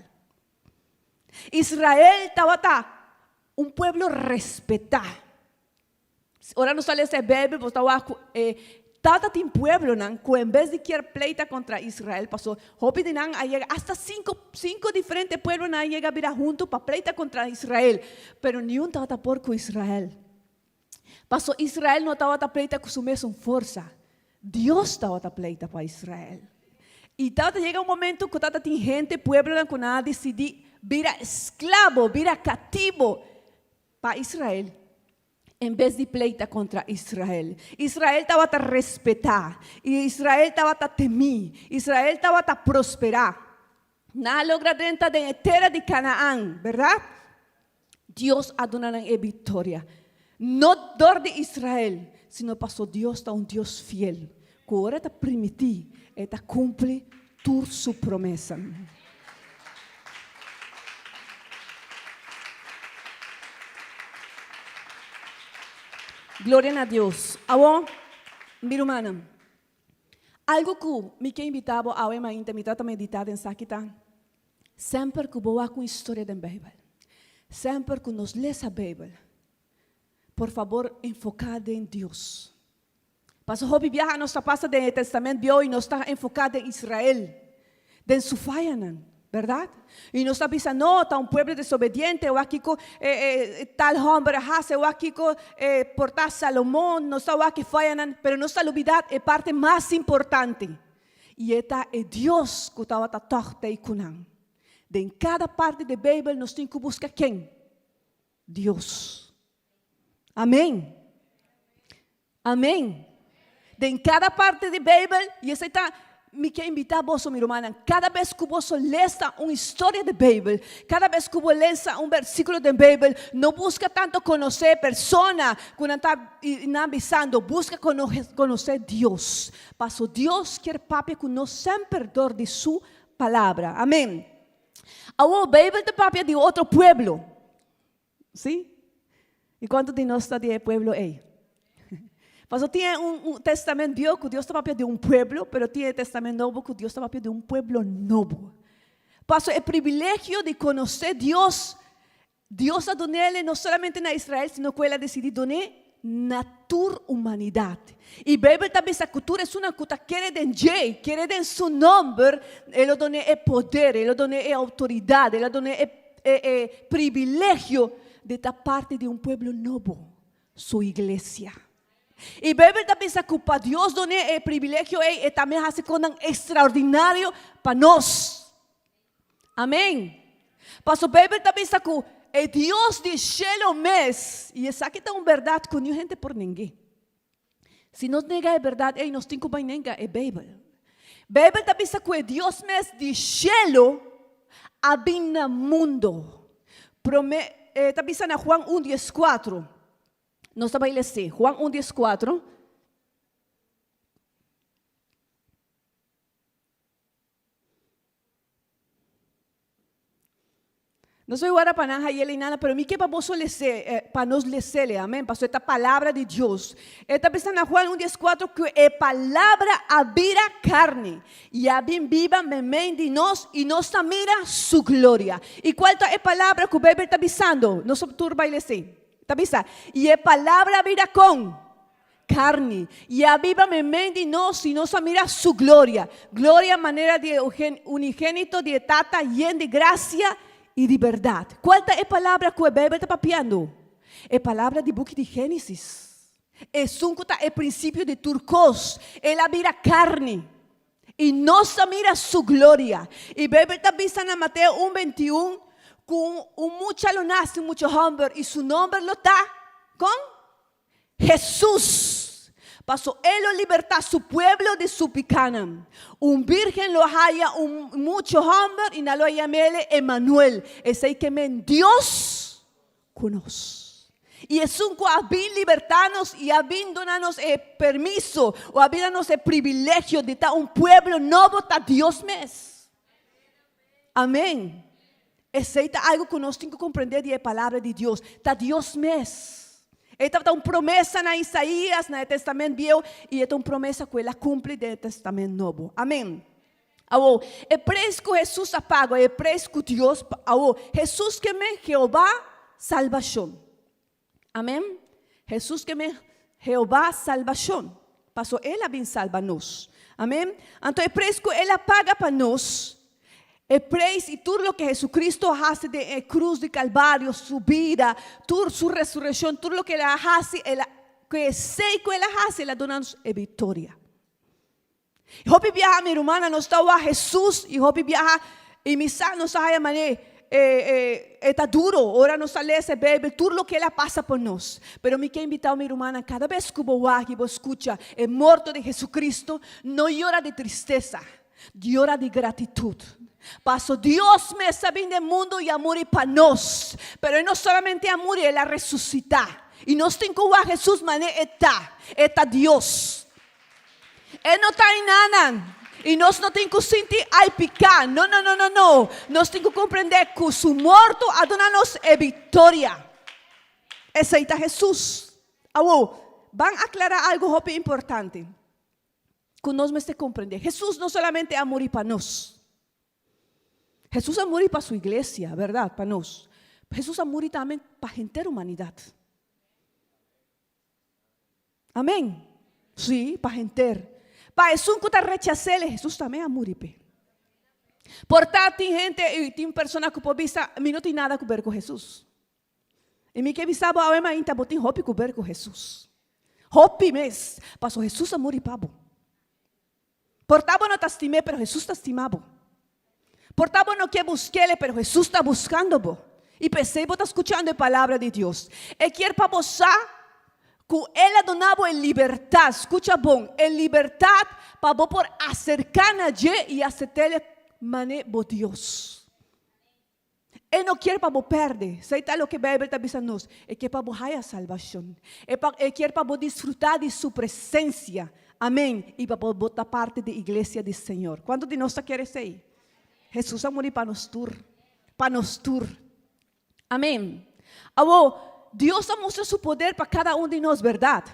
Israel estaba un pueblo respetado. Ahora no sale ese bebé, pues estaba Tata tin pueblo nan, que en vez de querer pleita contra Israel, pasó, hopi dinan a llegar hasta cinco diferentes pueblos nan llega a vir junto para pleita contra Israel, pero ni un tata por con Israel. Pasó, Israel no estaba a pleita con su mesma fuerza, Dios estaba a pleita para Israel. Y tata llega un momento que tata tin gente, pueblo nan con nada decidir vira esclavo, vira cativo para Israel. En vez de pleita contra Israel. Israel estaba a respetar. Y Israel estaba a temir. Israel estaba a prosperar. Nada logra dentro de tierra de Canaán, ¿verdad? Dios ha dado una victoria. No dor de Israel, sino pasó Dios está un Dios fiel. Que ahora te permití, te cumple tu su promesa. Gloria a Deus. Agora, minha irmã, algo que me quer invitar a hoje ainda me trata meditar em Sakita. Sempre que vou com história da Bíblia, sempre que nos lê a Bíblia, por favor, enfocado em Deus. Pastor Hobby viaja nossa passa do Testamento e nós está enfocado em Israel, em sua falha, verdade? E nós está pensando, não, está um povo desobediente, ou aqui tal homem hace, ou aqui portar Salomão, nós está aqui falhando, mas nós está olvidando a parte mais importante. E esta é Deus que estava a torta e cunang. De cada parte da Bíblia nós temos que buscar quem? Deus. Amém? Amém? De cada parte da Bíblia, e essa está me quer invitar vos, minha irmã, cada vez que vos lês uma história da Bíblia, cada vez que vos lês versículo da Bíblia, não busca tanto conhecer a pessoa que não está avisando, busca conhecer Deus. Passo Deus quer papi que nós sempre dor de sua palavra. Amém. A Bíblia é papi de outro pueblo. Sim? E quanto de nós está de pueblo aí? Mas tinha testamento viejo que Deus estava pedindo de pueblo, mas tinha testamento novo que Deus estava pedindo de pueblo novo. Pastor, o privilégio de conhecer Deus, Deus a dado ele não somente na Israel, sino que ele decidiu donar na toda humanidade. E a Bíblia também diz que a cultura é uma coisa que quer em seu nome, ele dona o poder, ele dona a autoridade, ele dona o privilégio de estar parte de pueblo novo, sua igreja. E a Bíblia também diz que para Deus dona o privilégio e também faz coisas extraordinárias para nós. Amém? Pastor, a Bíblia também diz que é Deus de céu mesmo. E essa aqui é uma verdade que não é gente por ninguém. Se nós negamos a verdade, nós temos que negar a Bíblia. A Bíblia também diz que é Deus mesmo de céu habita no mundo. Também diz na Juan 1:14. Nós vamos ler Juan 1:14. Não sou agora para nada e ele nada, pero mí que para vos para nos lecer, amém? Pastor, esta palavra de Deus. Está pensando em Juan 1:14 que a palavra habita carne e habita viva meio de nós e nós mira sua glória. E qual é a palavra que o Bíblia está avisando? Nós turba e lecer. Está avisando? E a palavra habita com carne e habita meio de nós e nós mira sua glória. Glória maneira de unigênito de tata lleno de graça e de verdade. Qual é a palavra que o Bíblia está papiando? É a palavra do book de Gênesis. É o princípio de turcos. Ela vira carne. E nós mira sua glória. E a Bíblia está avisando em Mateus 1:21 com muchacho nace, mucho hombre, e seu nome lo está com Jesus. Pasó, él lo libertó a su pueblo de su picana. Un virgen lo haya, mucho hombre, y no lo llamé Emmanuel. Es ahí que Dios conoce. Y es un que había libertarnos y había donarnos el permiso, o había darnos el privilegio de estar un pueblo nuevo, está Dios mes. Amén. Es algo que nós temos que compreender de la palabra de Dios. Está Dios mes. Esta é uma promessa na Isaías, no Testamento Viejo, e esta é uma promessa que ela cumpre no Testamento Novo. Amém. É preço que Jesus paga, é preço que Deus paga. Jesus que me Jeová salvação. Amém. Jesus que me Jeová salvação. Passou, ela vem salvar nós. Amém. Então é preço que ela paga para nós. É preço e tudo o que Jesucristo faz de cruz de Calvário, sua vida, toda sua ressurreição, tudo o que ela faz, que sei que ela faz, ela dá-nos a vitória. Hopi viaja, minha irmã, nós estamos a Jesus, e hopi viaja, e misa nos sai a maneira, está duro, ora nos lê esse Bíblia, tudo o que ela passa por nós. Pero me quero invitar, minha irmã, cada vez que vou aqui, vou escutar o morto de Jesucristo, não llora de tristeza, llora de gratidão. Pasó, Dios me sabe del mundo y amor para nos. Pero no solamente amor, Él la resucita. Y nos tengo a Jesús, mané está Dios. Él no está en nada. Y nos no tengo que sentir, ay, picar. No. Nos tengo que comprender que su muerto ha dado nos victoria. Ese está Jesús. Van a aclarar algo importante. Que nos me comprender. Jesús no solamente amor para nos. Jesús amor para su iglesia, verdade? Para nós. Jesús amor também para a inteira humanidade. Amém? Sim, para a inteira. Para Jesus que está rechazando, Jesus também amor. Portanto, tem gente e tem pessoas que podem dizer, não tem nada a ver com Jesus. E me que avisava, a mãe ainda tem roupa a ver com Jesus. Roupa mesmo. Passou Jesus amor para você. Portanto, não te estimei, mas Jesus te estimava. Portanto, no que busquele, pero Jesús está buscando. Y pensé, vos está escuchando la palabra de Dios. Él quiere para vos que Él ha donado en libertad. Escucha bom, en libertad para vos por acercar a Él y aceptarle mané por Dios. Él no quiere para vos perder. ¿Sabe lo que la Biblia está diciendo? Él quiere para vos haya salvación. Él quiere para vos disfrutar de su presencia. Amén. Y para vos estar parte de la iglesia del Señor. ¿Cuántos de nosotros quieren ser? Jesus amor para nos tur. Amém. Deus mostra seu poder para cada de nós, verdade?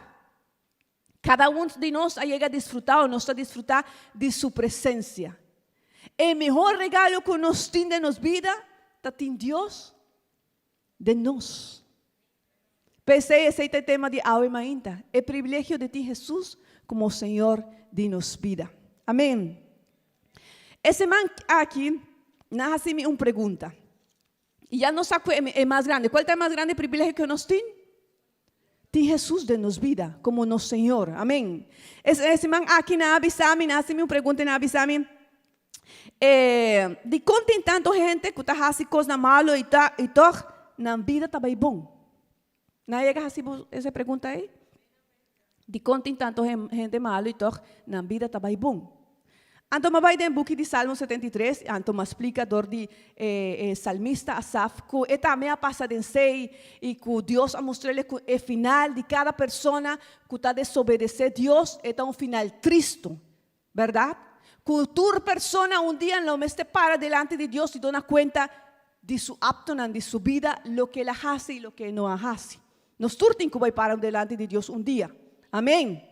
Cada de nós chega a desfrutar ou nós a desfrutar de sua presença. O melhor regalo que nós temos de nossa vida está em Deus de nós. Pensei esse é o tema de hoje ainda. O privilégio de ter Jesus como Senhor de nossa vida. Amém. Esse man aqui, nasce me uma pergunta. E já não sabe qual é mais grande. Qual é o mais grande privilégio que nós temos? Tem Jesus de nossa vida, como nosso Senhor. Amém. Esse man aqui na avisame, nasce me uma pergunta na avisame. De quanto tanto gente que está fazendo coisa malo e na vida está bem bom. Não é essa pergunta aí? De quanto tanto gente malo e na vida está bem bom. Então, vai no book de Salmo 73, então explica de salmista Asaf, que é também a passadense e que Deus a mostrar-lhe que o final de cada pessoa que está desobedecer a Deus é um final triste, verdade? Que toda pessoa dia não me para delante de Deus e dá conta de su aptonan, de su vida, lo que él hace y lo que no hace. Nos turten que voy para delante de Dios un día. Amén.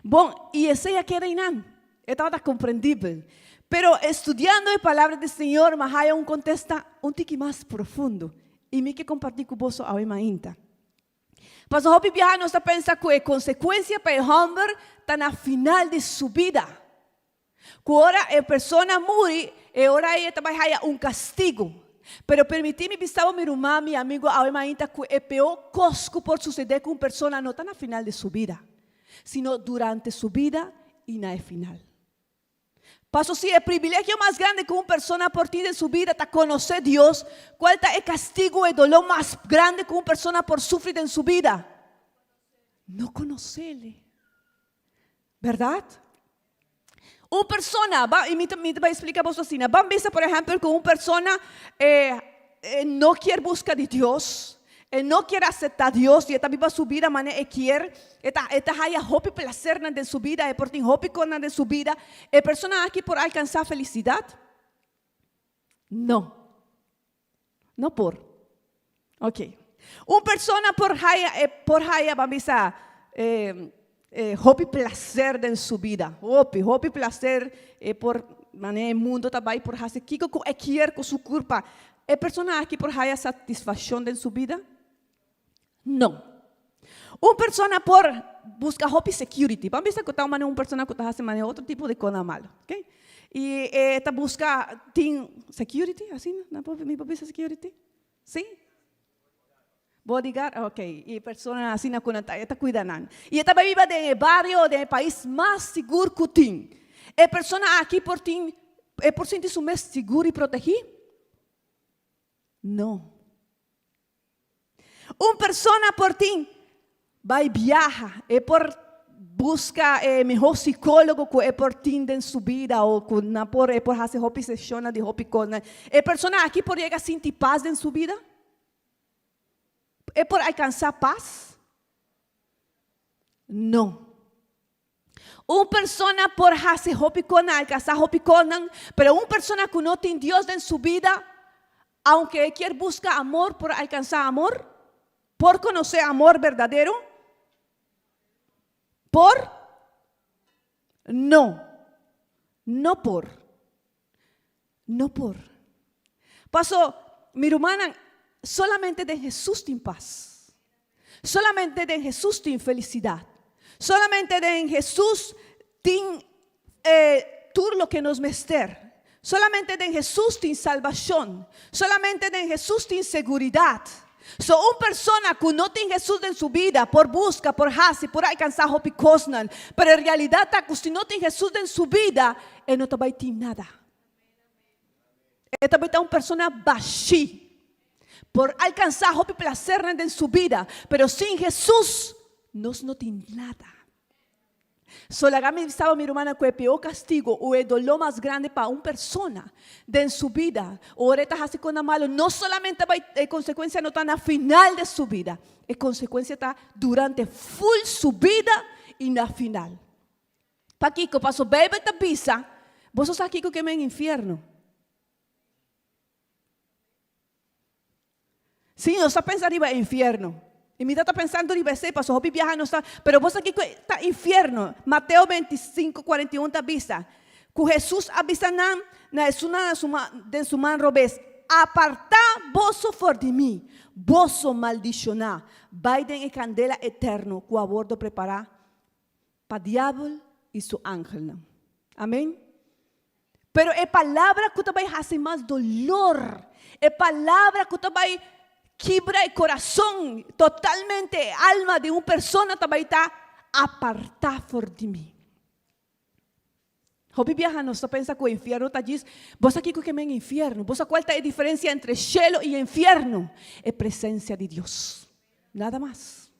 Bom, y ese ya queda inan. Estaba comprendible. Pero estudiando la palabra del Señor, me hay un contesta un tiki más profundo. Y me que compartir con vos hoy mainta. Pastor Hopi Viaja nos pensa que a consequência para o homem está na final de sua vida. Quando a pessoa morre, ora ela também tem castigo. Pero permitir-me pensar meu irmão, meu amigo, a mainta que o pior cosco por suceder com uma pessoa não está na final de sua vida, sino durante sua vida e na final. Paso si el privilegio más grande que una persona por ti en su vida está conocer Dios. ¿Cuál es el castigo, el dolor más grande que una persona por sufrir en su vida? No conocerle. ¿Verdad? Una persona, y me va a explicar vos así, van a ver, por ejemplo, que una persona no quiere buscar de Dios. No quiere aceptar a Dios y esta viva su vida maneira que quiere. Esta haya hope placer de su vida, por tem hope de su vida. ¿Es persona aquí por alcanzar felicidad? No. No por. Ok. Una persona por haya vamos a hope placer de su vida. Hope placer por maneira mundo também por hacer que quiere con su culpa. ¿Es persona aquí por haya satisfacción de su vida? No. Una persona por buscar hope security. Vamos a contar uma persona que está fazendo outro tipo de coisa malo, ok? E esta busca tem security, assim, não me pode security, sim? Bodyguard, ok. E persona assim na conta, está cuidando. E esta vive no barrio, no país mais seguro que tem. É persona aqui por tem, por sentir-se mais seguro e protegido? Não. Uma pessoa por ti vai viajar, por busca melhor psicólogo que é por ti em sua vida ou por fazer hopi sessões de hopi coisa. É pessoa aqui por chegar a sentir paz em sua vida? É por alcançar paz? Não. Uma pessoa por fazer hopi coisa, alcançar hopi coisa, pero uma pessoa que não tem Deus em sua vida, aunque quer buscar amor por alcançar amor, por conocer amor verdadero, por, no por. Paso, mi hermana, solamente de Jesús tem paz, solamente de Jesús tem felicidad, solamente de Jesús tem todo lo que nos mester, solamente de Jesús tem salvación, solamente de Jesús tem seguridad. So, una persona que no tiene Jesús en su vida, por busca, por hacer, por alcanzar hopi cosnan, pero en realidad que si no tiene Jesús en su vida, él no va a tener nada. Él también está una persona vacía, por alcanzar hopi placer en su vida, pero sin Jesús, no tiene nada. Solamente estaba mi hermana que el peor castigo o el dolor más grande para una persona de su vida, o ahorita hace con malo, no solamente va a consecuencia no está en la final de su vida, es consecuencia está durante full su vida y en la final. Para Kiko, pasó bebe esta pizza, vos sos aquí que me en infierno. Sí, no está pensando en infierno. Y mi está pensando en BC, pasó Hopi viaja, no está, pero vos aquí está infierno. Mateo 25, 41 está avisa. Que Jesús avisa na su mano robes. Apartá vos for de mí, vos maldicioná. Vaiden e candela eterno, que a bordo preparar para diablo y su ángel. Amén. Pero es palabra que te va a hacer más dolor. Es palabra que te va a quebra el corazón, totalmente alma de una persona también está apartada por de mí. Hopi viaja, no pensa que el infierno está allí. Vos aquí que me en infierno. Vos cuál es la diferencia entre cielo y infierno? Es presencia de Dios. Nada más.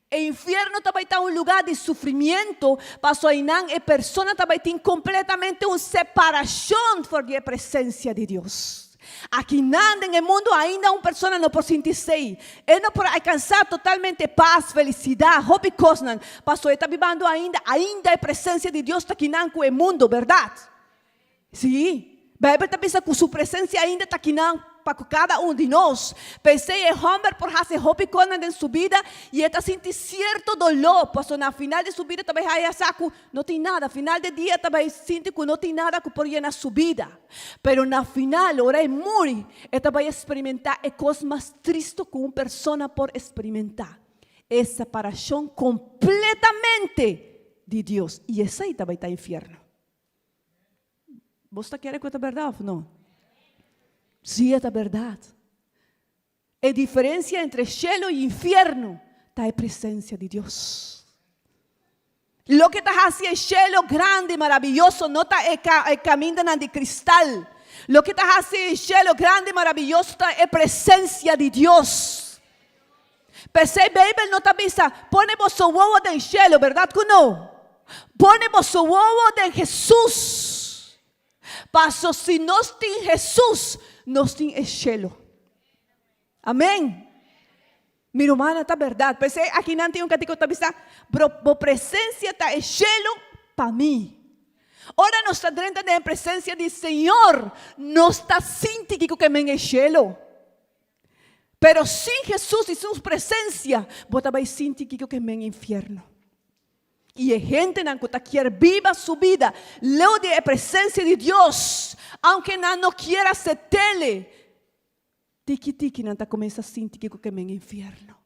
El infierno también está un lugar de sufrimiento. Pasó ahí, la persona también tiene completamente una separación por la presencia de Dios. Aquí nada en el mundo ainda una persona no por sentirse, él no por alcanzar totalmente paz, felicidad, hope y cosas. Pastor, está viviendo ainda hay presencia de Dios aquí en el mundo, ¿verdad? Sí. Bíblia está pensando que sua presença ainda está aqui para cada de nós. Pensei é homem por fazer hobby coisas em sua vida e está sentindo certo dolor, pois na final de sua vida também aí saco não tem nada. Final de dia também sente que não tem nada que por na sua vida. Pero na final, ora é morre, vai experimentar a coisa mais triste que uma pessoa pode experimentar. É separação completamente de Deus. E essa aí também está inferno. Você quer que é verdade ou não? Sim, é verdade. A diferença entre cielo e inferno está a presença de Deus. Lo que está hacia el cielo grande, maravilloso, no está el camino de cristal. Lo que está hacia el cielo grande, maravilloso, está a presencia de Dios. Pensei, Bíblia não está pensando, pone vosso ovo del cielo, verdade que não? Pone vosso ovo de Jesus. Passo, se nós tem Jesus, nós tem o cielo. Amém? Minha irmã, está verdade. Pensei, aqui não tem um catico que está pensando, a presença está o cielo para mim. Ora, nós está dentro da presença do Senhor, nós está sentindo que vem o cielo. Pero sin Jesús y su presencia, vos vais a sentir que vem o inferno. E a gente que quer viva su vida, leo de presencia de Dios, aunque no quiera aceptarle, tiki não começa a sentir que vem o inferno.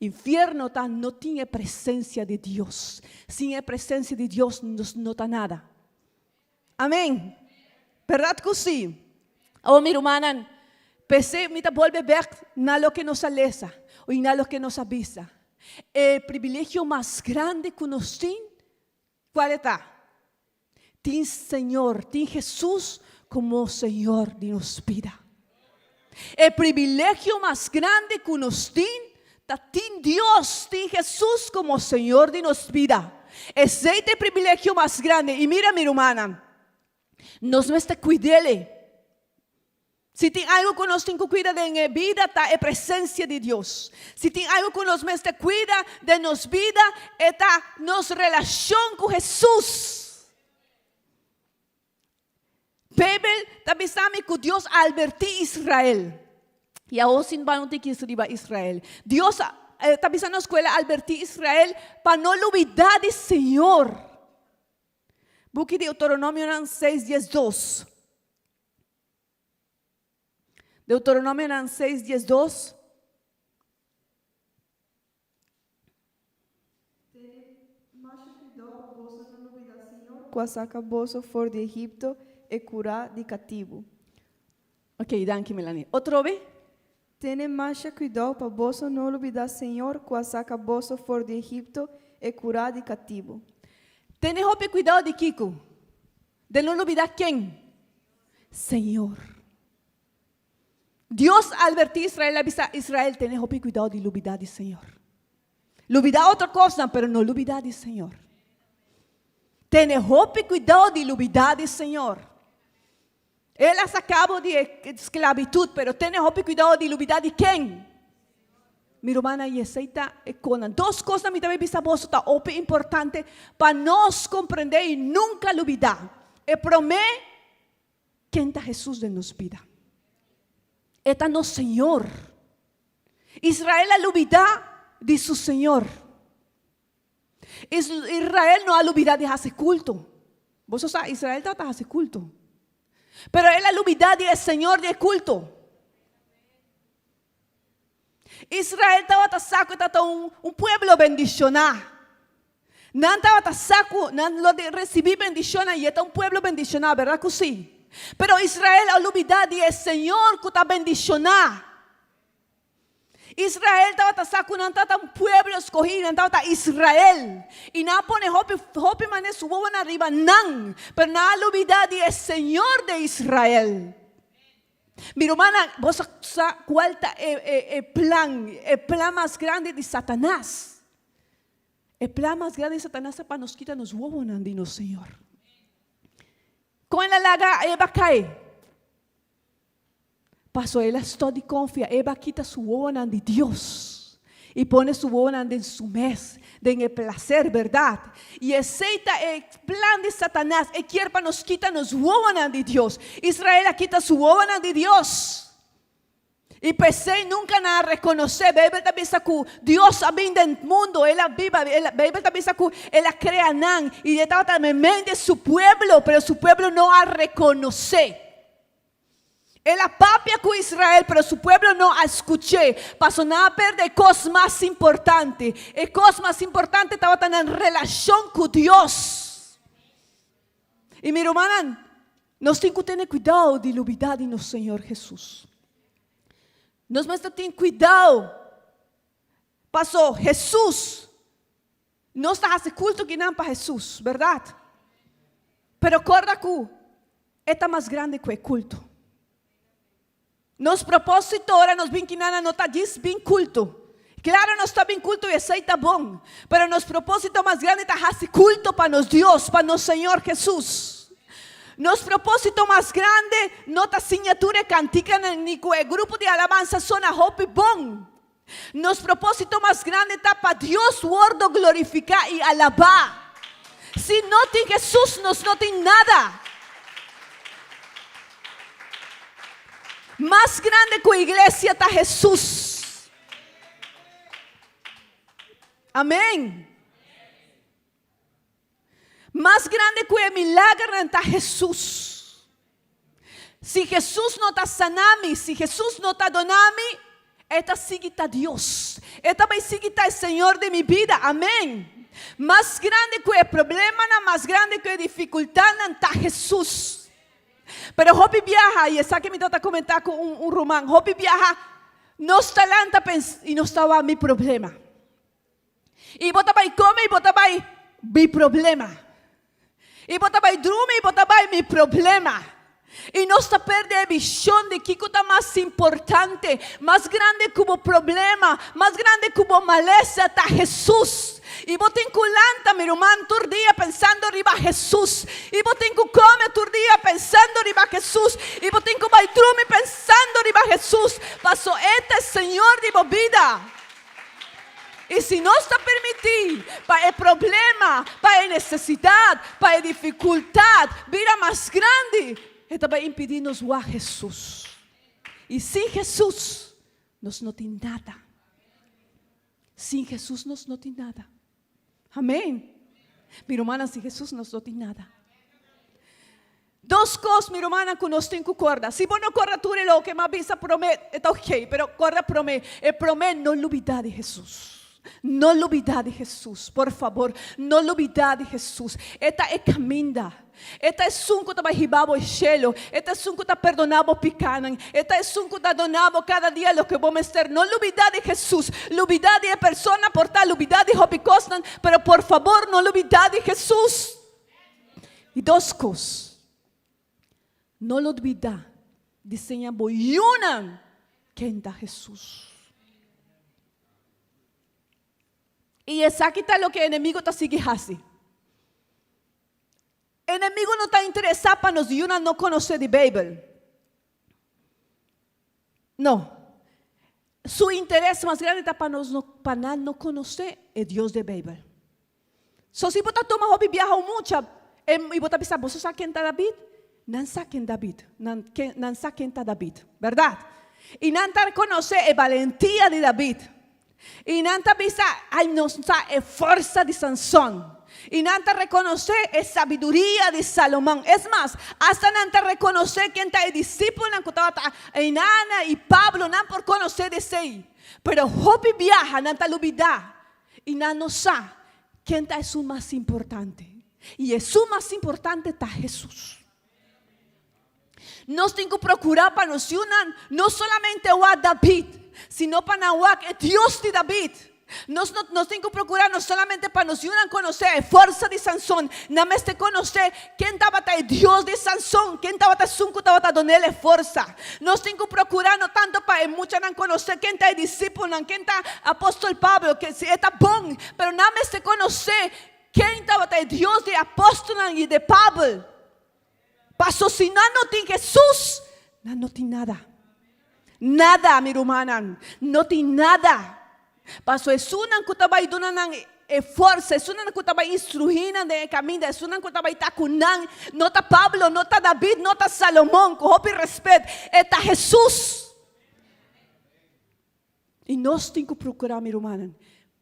Inferno não tem presencia de Dios. Sin a presencia de Dios não está nada. Amém? Verdade que sim? Oh, minha irmã, pensei, me vuelve a ver lo que nos alesa y lo que nos avisa. El privilegio más grande que nos tiene, ¿cuál está? Tiene Señor, tiene Jesús como Señor de nuestra vida. El privilegio más grande que nos tiene Dios, tiene Jesús como Señor de nuestra vida. Ese es el privilegio más grande. Y mira, mi hermana, nos cuesta cuidarle. Se tem algo que nós temos que cuidar da vida, está a presença de Deus. Se tem algo que nós temos que cuidar da nossa vida, está nossa relação com Jesus. Bíblia está pensando que Deus advertiu Israel. E hoje não tem que escrever Israel. Deus está pensando na escola advertir Israel para não olvidar do Senhor. Busque Deuteronômio 6, 10, 12. Deuteronômio 6, 10, 12. Quando saca vosso for de Egipto e curar de cativo. Ok, danke Melanie. Outro vez? Tene mais cuidado para vosso não olvidar Senhor, quando saca vosso for de Egipto e curar de cativo. Tene cuidado de Kiko. De não olvidar quem? Senhor. Dios advertiu Israel, avisa Israel, tenés cuidado de olvidar do Senhor. Olvidar outra coisa, pero não olvidar do Senhor. Tenés cuidado de olvidar do Senhor. Ela sacava de esclavitud, pero tenés cuidado de olvidar de quem? Minha irmã, e aceita com duas coisas, me também bisa vos está importante para nós compreender e nunca olvidar. E promete quem está Jesus de nossa vida. Está no Senhor. Israel olvidar de su Senhor. Israel não olvidar de fazer culto. Vos sabés, Israel está a hacer culto. Pero él olvidar de Senhor de culto. Israel estava saco, estava um pueblo bendicionado. Não estava saco, não recebí bendición e está um pueblo bendicionado, verdade que sim? Pero Israel olvidar de Senhor que está bendicionado. Israel estava saco, não estava um pueblo escolhido, não estava Israel. E não pone hope mané subo arriba, não. Pero não olvidar de Senhor de Israel. Mi hermana, vos sabés cuál es el plan más grande de Satanás. El plan más grande de Satanás es para nos quitar los huevos de nuestro Señor. Con la laga, Eva cae. Pasó, ela está de confia, Eva quita su huevo de Dios. e pone su boca en su mes, en el placer, ¿verdad? Y aceita el plan de Satanás, el quiere nos quita nos boca de Dios. Israel quita su boca de Dios. E pensei nunca na reconhecer, Bíblia também sacu Deus abinda no mundo, ela viva, Bíblia também sacu ela crea nan e ela estava também de su pueblo, pero su pueblo não a reconoce. Ela papia com Israel, pero su pueblo não a escuché. Passou nada a perder coisas mais importantes. E coisas mais importantes estava em relação com Deus. E minha irmã, nós temos que ter cuidado de olvidar de nosso Senhor Jesus. Nós temos que ter cuidado. Passou, Jesus não está fazendo culto que não para Jesus, verdade? Pero recorda que é mais grande que o culto. Nos propósito ahora nos vin que nada não está bem culto. Claro, não está bem culto e aceita bom. Pero nos propósito mais grande está fazer culto para nos Deus, para nosso Senhor Jesus. Nos propósito mais grande, nota assinatura cantica ni com o grupo de alabança sona hope bom. Nos propósito mais grande está para Deus word glorificar e alabar. Se não tem Jesus, nós não tem nada. Mais grande que a igreja está Jesus. Amém. Mais grande que o milagre está Jesus. Se Jesus não está sanando, se Jesus não está donando, esta sigue está Deus. Esta vai seguir está o Senhor de minha vida. Amém. Mais grande que o problema, mais grande que a dificuldade está Jesus. Pero Hopi viaja, e essa que me está comentar com romano. Hopi viaja, não está lá e não estava meu problema. E bota vai comer e bota vai meu problema. E bota vai dormir e bota vai meu problema. E não está perdendo a visão de que está mais importante, mais grande que o problema, mais grande que o maleza está Jesus. E você tem que lançar, meu irmão, todo dia pensando arriba Jesus. E você tem que comer todo dia pensando arriba Jesus. E você tem que vai dormir pensando arriba Jesus. Passou este Senhor de vida. E se não está permitido, para o problema, para a necessidade, para a dificuldade, vira mais grande, está vai impedir-nos a Jesus. E sem Jesus, nós não temos nada. Sem Jesus, nós não temos nada. Amém? Minha irmã, sem Jesus, nós não temos nada. Duas coisas, minha irmã, que nós temos que acordar. Se você não acorda tudo o que mais bisa promete, está ok, mas acorda promete. E promete não olvidar de Jesus. Não olvidar de Jesus, por favor, não olvidar de Jesus. Esta é caminha. Esta é sunco que vai ribabo o cielo. Esta é sunco que perdonava picanan. Esta é sunco que donava cada dia lo que vamos ter. Não olvidar de Jesus. Olvidar de persona por tal, olvidar de hopicosnan, pero por favor, não olvidar de Jesus. E duas coisas. Não olvidar de Senhor boiunan quem está Jesus. E essa aqui está o que o inimigo está seguindo assim. O inimigo não está interessado para nós não conhecer de Bíblia. Não. Seu interesse mais grande está para nós não conhecer o Deus de Bíblia. Se você toma hobby viaja muito, e você pensa, você sabe quem está David? Não sabe quem David. Não sabe quem está David. Verdade? E não está reconhecer a valentia de David. E não está pensando, não sabe a força de Sansão. E não está reconhecer a sabedoria de Salomão. É mais, hasta não está reconhecer quem está o discípulo, que estava em Ana e Pablo, não por conhecer de si. Pero Hopi viaja, não está olvidar. E não sabe quem está o mais importante. E o mais importante está Jesus. Nós temos que procurar para nos unir, não somente a David, sino para o Deus de David. Nós temos que procurar não somente para nos unir, conhecer a força de Sansão, mas de conhecer quem estava o Deus de Sansão, quem estava o sunco, estava dando ele força. Nós temos que procurar não tanto para muitos não conhecer quem está o discípulo, quem está o apóstolo Pablo, que está bom, mas de conhecer quem estava o Deus de apóstolo e de Pablo. Passou se não tem Jesus, não tem nada. Nada, minha irmã, não tem nada. Paso esunan kutabay doon ng força, esunan kutabay instruhinan de caminho, esunan kutabay takunan, nota Pablo, nota David, nota Salomão, com hopi respeito, eta Jesus. E nós temos que procurar, meu irmão,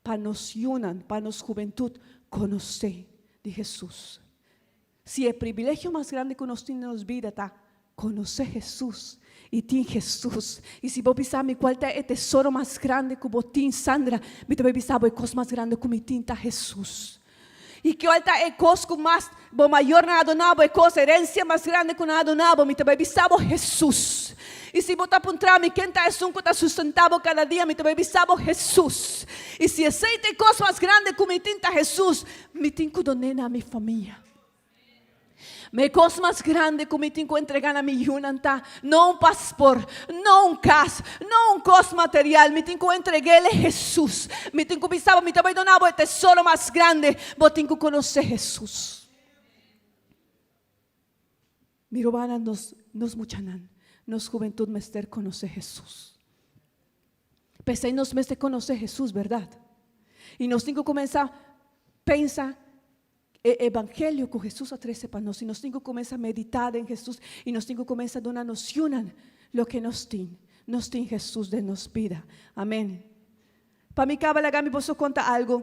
para nos unan, para nos juventude, conhecer de Jesus. Se é privilégio mais grande que nós temos na nossa vida, tá? Conhecer Jesus. E tem Jesus. E se você pensar qual é o tesouro mais grande que você tem, Sandra, você vai pensar que a coisa mais grande que você tem é Jesus. E que qual é a coisa mais maior na adonabo, a coisa, a herência mais grande que na adonabo, você vai pensar que Jesus. E se você apontar quem está que sustentável cada dia, você vai pensar que Jesus. E se essa é a coisa mais grande que você tem é Jesus, eu tenho que donar a minha família. Me coisa mais grande que me tenho que entregar a minha junta, não um passaporte, não um caso, não um coisa material, me tenho que entregar a Jesus. Me tenho que pensar, me vai donar o tesouro mais grande, eu tenho que conhecer Jesus. Mi irmã, nos muchanan, nos juventude me ter conhecer Jesus. Pensei nos me ter conhecer Jesus, verdade? E nós temos que começar a pensar evangelho que Jesus oferece para nós. E nós temos que começar a meditar em Jesus. E nós temos que começar a dar noção do que nós temos. Nós temos Jesus de nossa vida. Amém. Para mim, cabalagami, posso contar algo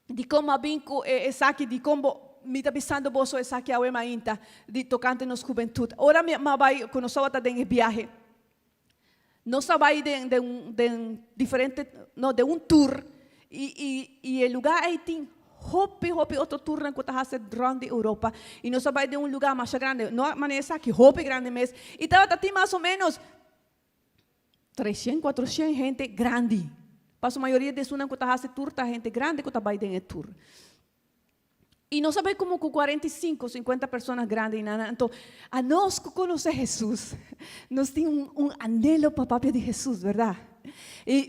de como a vinco aqui, de como me está pensando você essa aqui a ainda de tocante nos juventude. Ora me vai quando só está em viagem. Nós vai de um tour e o lugar aí tem hopi outro turno que está fazendo grande Europa e nós vai de um lugar mais grande, não maneira aqui hopi grande mesmo e estava mais ou menos 300, 400 gente grande. Passo a maioria de uma que está fazendo tour tá gente grande que está vai de tour. E nós sabemos como com 45, 50 pessoas grandes. Então, a nós que conhecemos Jesus, nós temos anelo para papel de Jesus, verdade?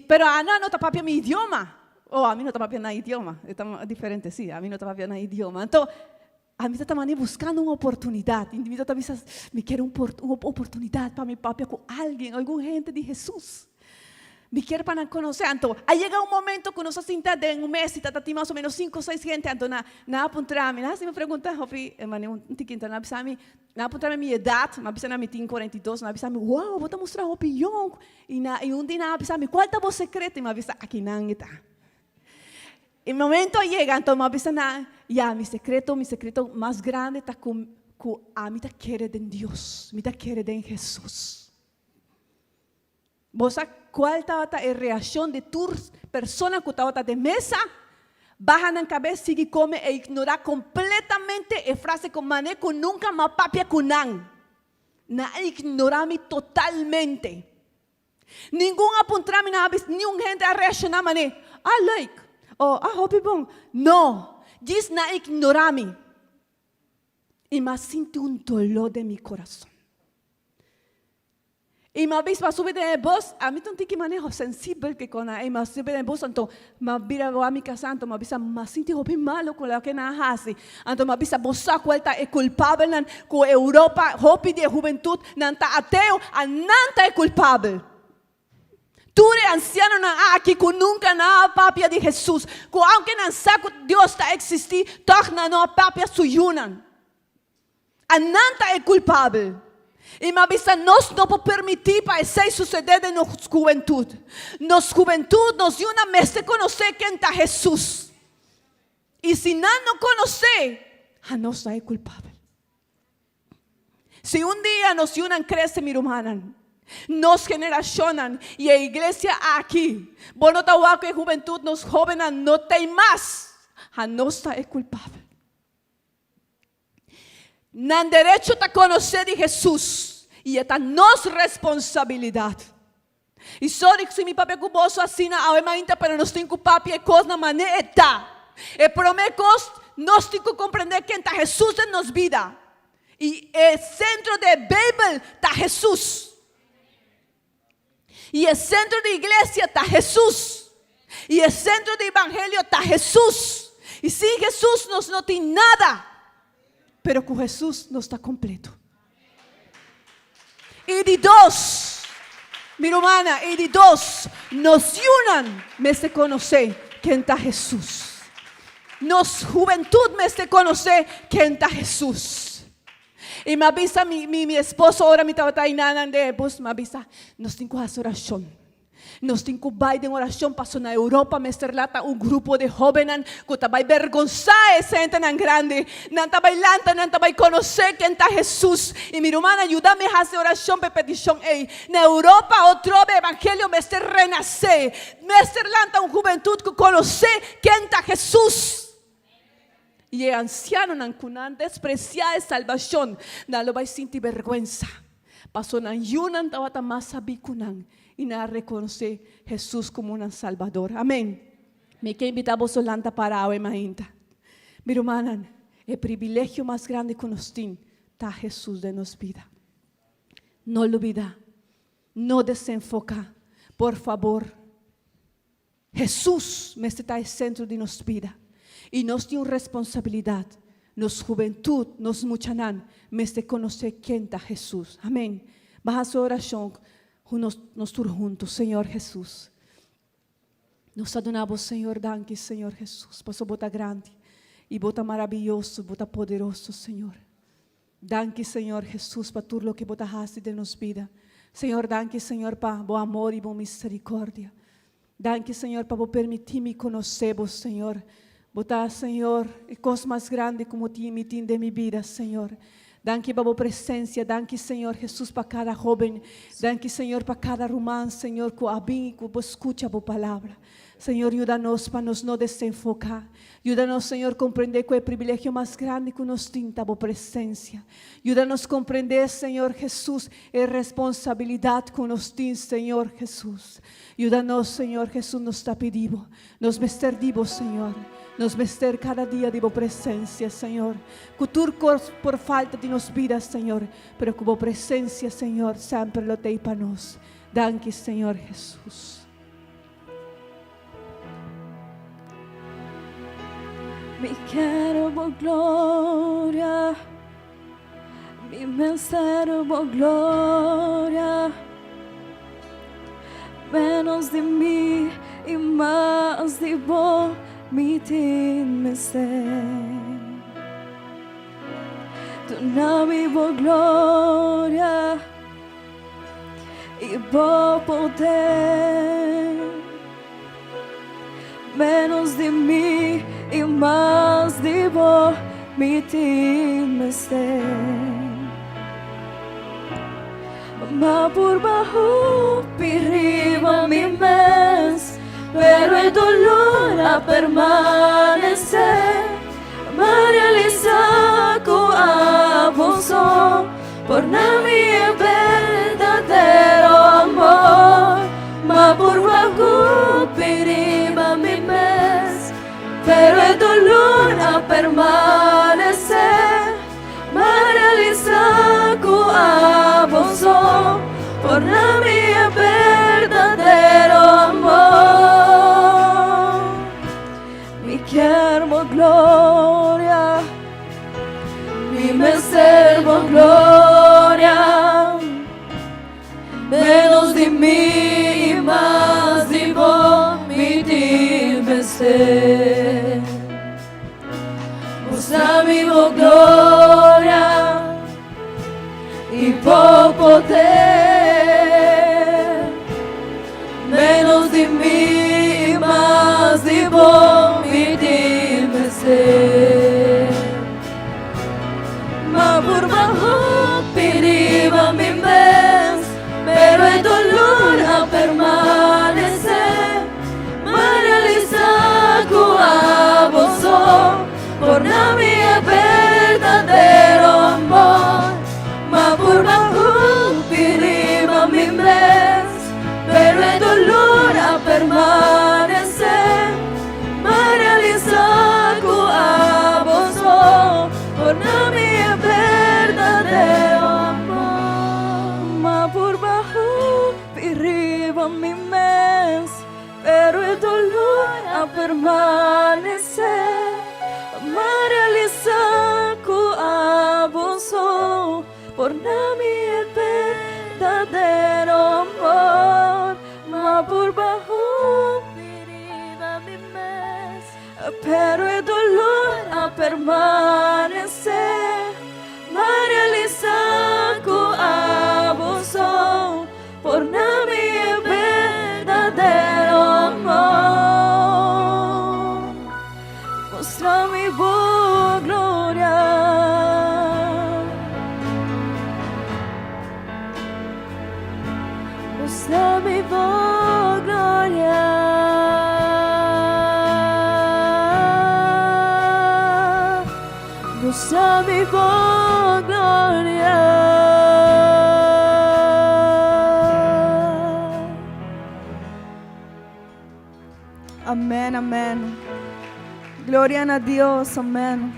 Pero a nós não está papel meu idioma. A mim não está papel na idioma. É diferente, sim. A mim não está papel na idioma. Então, a mim está buscando uma oportunidade. A mim está pensando, me quero uma oportunidade para me papel com alguém, alguma gente de Jesus. Me quero para conhecer. Então, aí chega momento que nós sentamos em mês e tem mais ou menos 5 ou 6 gente. Então, na apontar-me, se me perguntam, um tiquinho, na apontar-me a minha idade, na apontar-me eu tenho 42, na apontar-me, uau, vou te mostrar o opinião. E dia na apontar-me, qual é o secreto? E me avisa, aqui não está. E no momento chega, então, me avisa, meu secreto mais grande está com a minha querer em Deus, minha querer em Jesus. Você qual estava a reação de todas as pessoas que estavam de mesa, baixam na cabeça, seguem come e ignorar completamente a frase com mané que nunca me papia com não. Na ignorar-me totalmente. Ninguém apontar-me na cabeça, nenhum gente a reaccionar mané. Hope bom. Não, diz na ignorar-me. E me sinto dolor de meu coração. E uma vez para subir de voz, a mim não tem que manejo sensível que com a mas subir de voz, então me vira a minha casa, então me avisa, me sinto bem malo com o que na hace, então me avisa, você qual é culpável com a Europa, hopi de juventude, não está ateu, a não está culpável. Tu é anciano aqui que nunca na papia de Jesus, que aunque não sabe que Deus está existir, torna na papia suyuna. A não está culpável. E me avisa, nós não podemos permitir para isso suceder em nossa juventude. Nossa juventude nos deu uma mesa de conhecer quem está Jesus. E se não conhecer, a nós é culpável. Se dia nos deu uma cresce, minha irmã, nos generacionam e a igreja aqui, bom não está que a juventude, nos jovens não tem mais, a nós é culpável. Não direito a conhecer de Jesus. E é a nossa responsabilidade. E só que se meu papai com você assim, ainda para nós temos que papai é coisa na maneira está. E por uma coisa, nós temos que compreender quem está Jesus em nossa vida. E o centro da Bíblia está Jesus. E o centro da igreja está Jesus. E o centro do evangelho está Jesus. E sem Jesus nós não temos nada. Pero com Jesus não está completo. E de dois, minha irmã, e de dois, nos unan, me conocer quién está Jesús. Nos juventud me conocer quién está Jesús. Y me avisa mi esposo ahora, mi tabatainan de bus, me avisa, nos tengo que oración. Nos tengo que de oración, pasó na Europa, me relata grupo de jóvenes que estaban vergonzados, sentan tan grande, no estaban lanta, no estaban conocer quién está Jesús. Y mi hermana, ayúdame a hacer oración, petición, na Europa otro evangelio me renacer, me relata juventud que conoce quién está Jesús. Y el anciano nankunan despreciar salvación, no lo va a sentir vergüenza. Pasó na yunan tawata masabikunan y na reconocer Jesús como un salvador. Amén. Me que invitamos solanta para hoy mahinta. Mi hermana, el privilegio más grande que nos tiene está Jesús de nos vida. No olvida, no desenfoca, por favor. Jesús me está en el centro de nos vida. Y nos tiene responsabilidad, nos juventud, nos muchanan, me de conocer quién está Jesús. Amén. Baja su oración, nos juntos, Señor Jesús. Nos adoramos, Señor, danke, Señor Jesús, por su bota grande y bota maravilloso, bota poderoso, Señor. Danke, Señor Jesús, para todo lo que bota hace de nos vida. Señor, danke, Señor, para buen amor y buena misericordia. Danke, Señor, para permitirme conocer-vos, Señor. Botar, Senhor, coisas mais grandes como te emitem de minha vida, Senhor. Danke para a presença, danke, Senhor Jesus, para cada jovem. Danke, Senhor, para cada romance, Senhor, que abim, que escuta a palavra. Senhor, ajuda-nos para nos não desenfocar. Ajuda-nos, Senhor, a compreender que é o privilégio mais grande que nos tem a presença. Ajuda-nos a compreender, Senhor Jesus, a responsabilidade que nos tem, Senhor Jesus. Ajuda-nos, Senhor Jesus, nos está pedindo. Nos mesterdimos, Senhor. Nos vestir cada dia de boa presença, Senhor. Cultura por falta de nos vidas, Senhor. Pero com boa presença, Senhor, sempre lo tem para nós. Danke, Senhor Jesus. Mi quiero por gloria, mi mesero por gloria, menos de mí y más de vos, mi me ser. Tu nami por gloria y por poder, menos de mí y más de vos, mi me ser. Ma por bajo arriba mi mes, pero el dolor a permanecer, me realiza con abuso, por mi verdadero amor. Ma por bajo arriba mi mes, pero el dolor a permanecer, me realiza con abuso, por mi verdadero amor. Mi quiero gloria, mi me servo gloria, menos de mí y más de vos, mi me ser. Mostrá mi gloria y por poder, menos de mí y más de vos, mi me ser. Ma por bajo arriba mi mes, pero el dolor a permanecer, me realiza con abuso, por mi verdadero amor. Ma por bajo arriba mi mes, pero el dolor a permanecer, me realiza con abuso, por mi verdadero amor. Ma por bajo arriba mi mes, pero el dolor a permanecer, me realiza con abuso, por mi verdadero amor. Ma por bajo pero el dolor a permanecer. Maria Lisa ku abuso, por nami el verdadero amor. Mostra mi gloria. Mostra mi gloria. Mostra mi gloria. Amén, amén. Gloria a Dios, amén.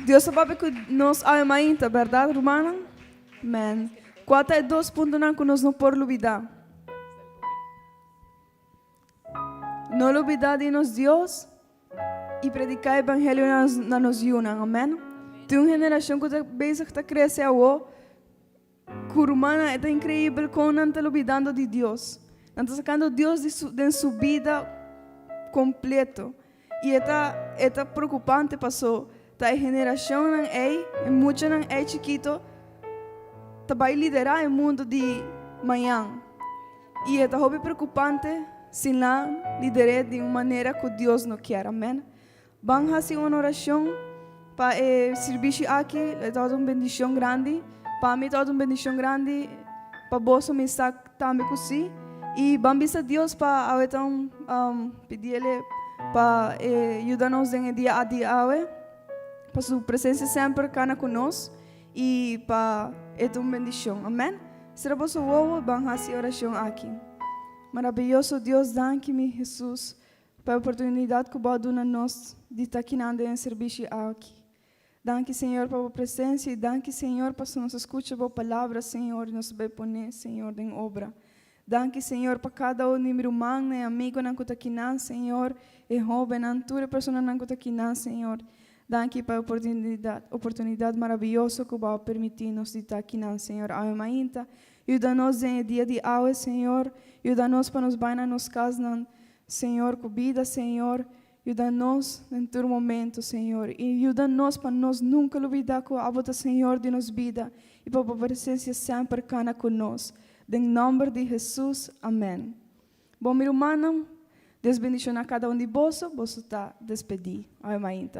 Deus sabe que nós ama ainda, verdade, irmã? Amém. Quatro é 2 pontos que nós não podemos olvidar. Não olvidar de nós Deus e predicar o evangelho na nos unam, amém? Tem uma geração que está bezig está crescendo, que o humano é incrível como não está olvidando de Deus. Não está sacando Deus de sua vida completo. E é preocupante, passou. A geração não é, muitos não é chiquito, vai liderar o mundo de amanhã. E é muito preocupante se não liderar de uma maneira que Deus não quer, amém? Vamos fazer uma oração para o serviço aqui, é toda uma bendição grande. Para mim, toda uma bendição grande, para você me estar também assim. E vamos a Deus para então pedir-lhe para ajudar-nos no dia a dia, para sua presença sempre cá conosco e para uma bendição. Amém? Será você vamos fazer oração aqui. Maravilhoso Deus, danke-me, Jesus, pela oportunidade que você dá a nós de estar aqui em serviço aqui. Danke, Senhor, pela presença e danke, Senhor, para nos escutar a palavra, Senhor, e nos vai poner, Senhor, em obra. Danke, Senhor, para cada número humano, amigo que está aqui, Senhor, e jovem, toda pessoa que está aqui, Senhor. Danke pela oportunidade maravilhosa que vai permitir-nos estar aqui, Senhor. Ainda, ajuda-nos no dia de hoje, Senhor. Ajuda-nos para nos bem nas casas, Senhor, com vida, Senhor. Ajuda-nos em todo momento, Senhor. E ajuda-nos para nós nunca olvidar que a vossa Senhor de nos vida e para a presença sempre cá conosco. Em nome de Jesus, amém. Bom, meu irmão, Deus bendiga a cada um de vós. Você está despedido. Amém.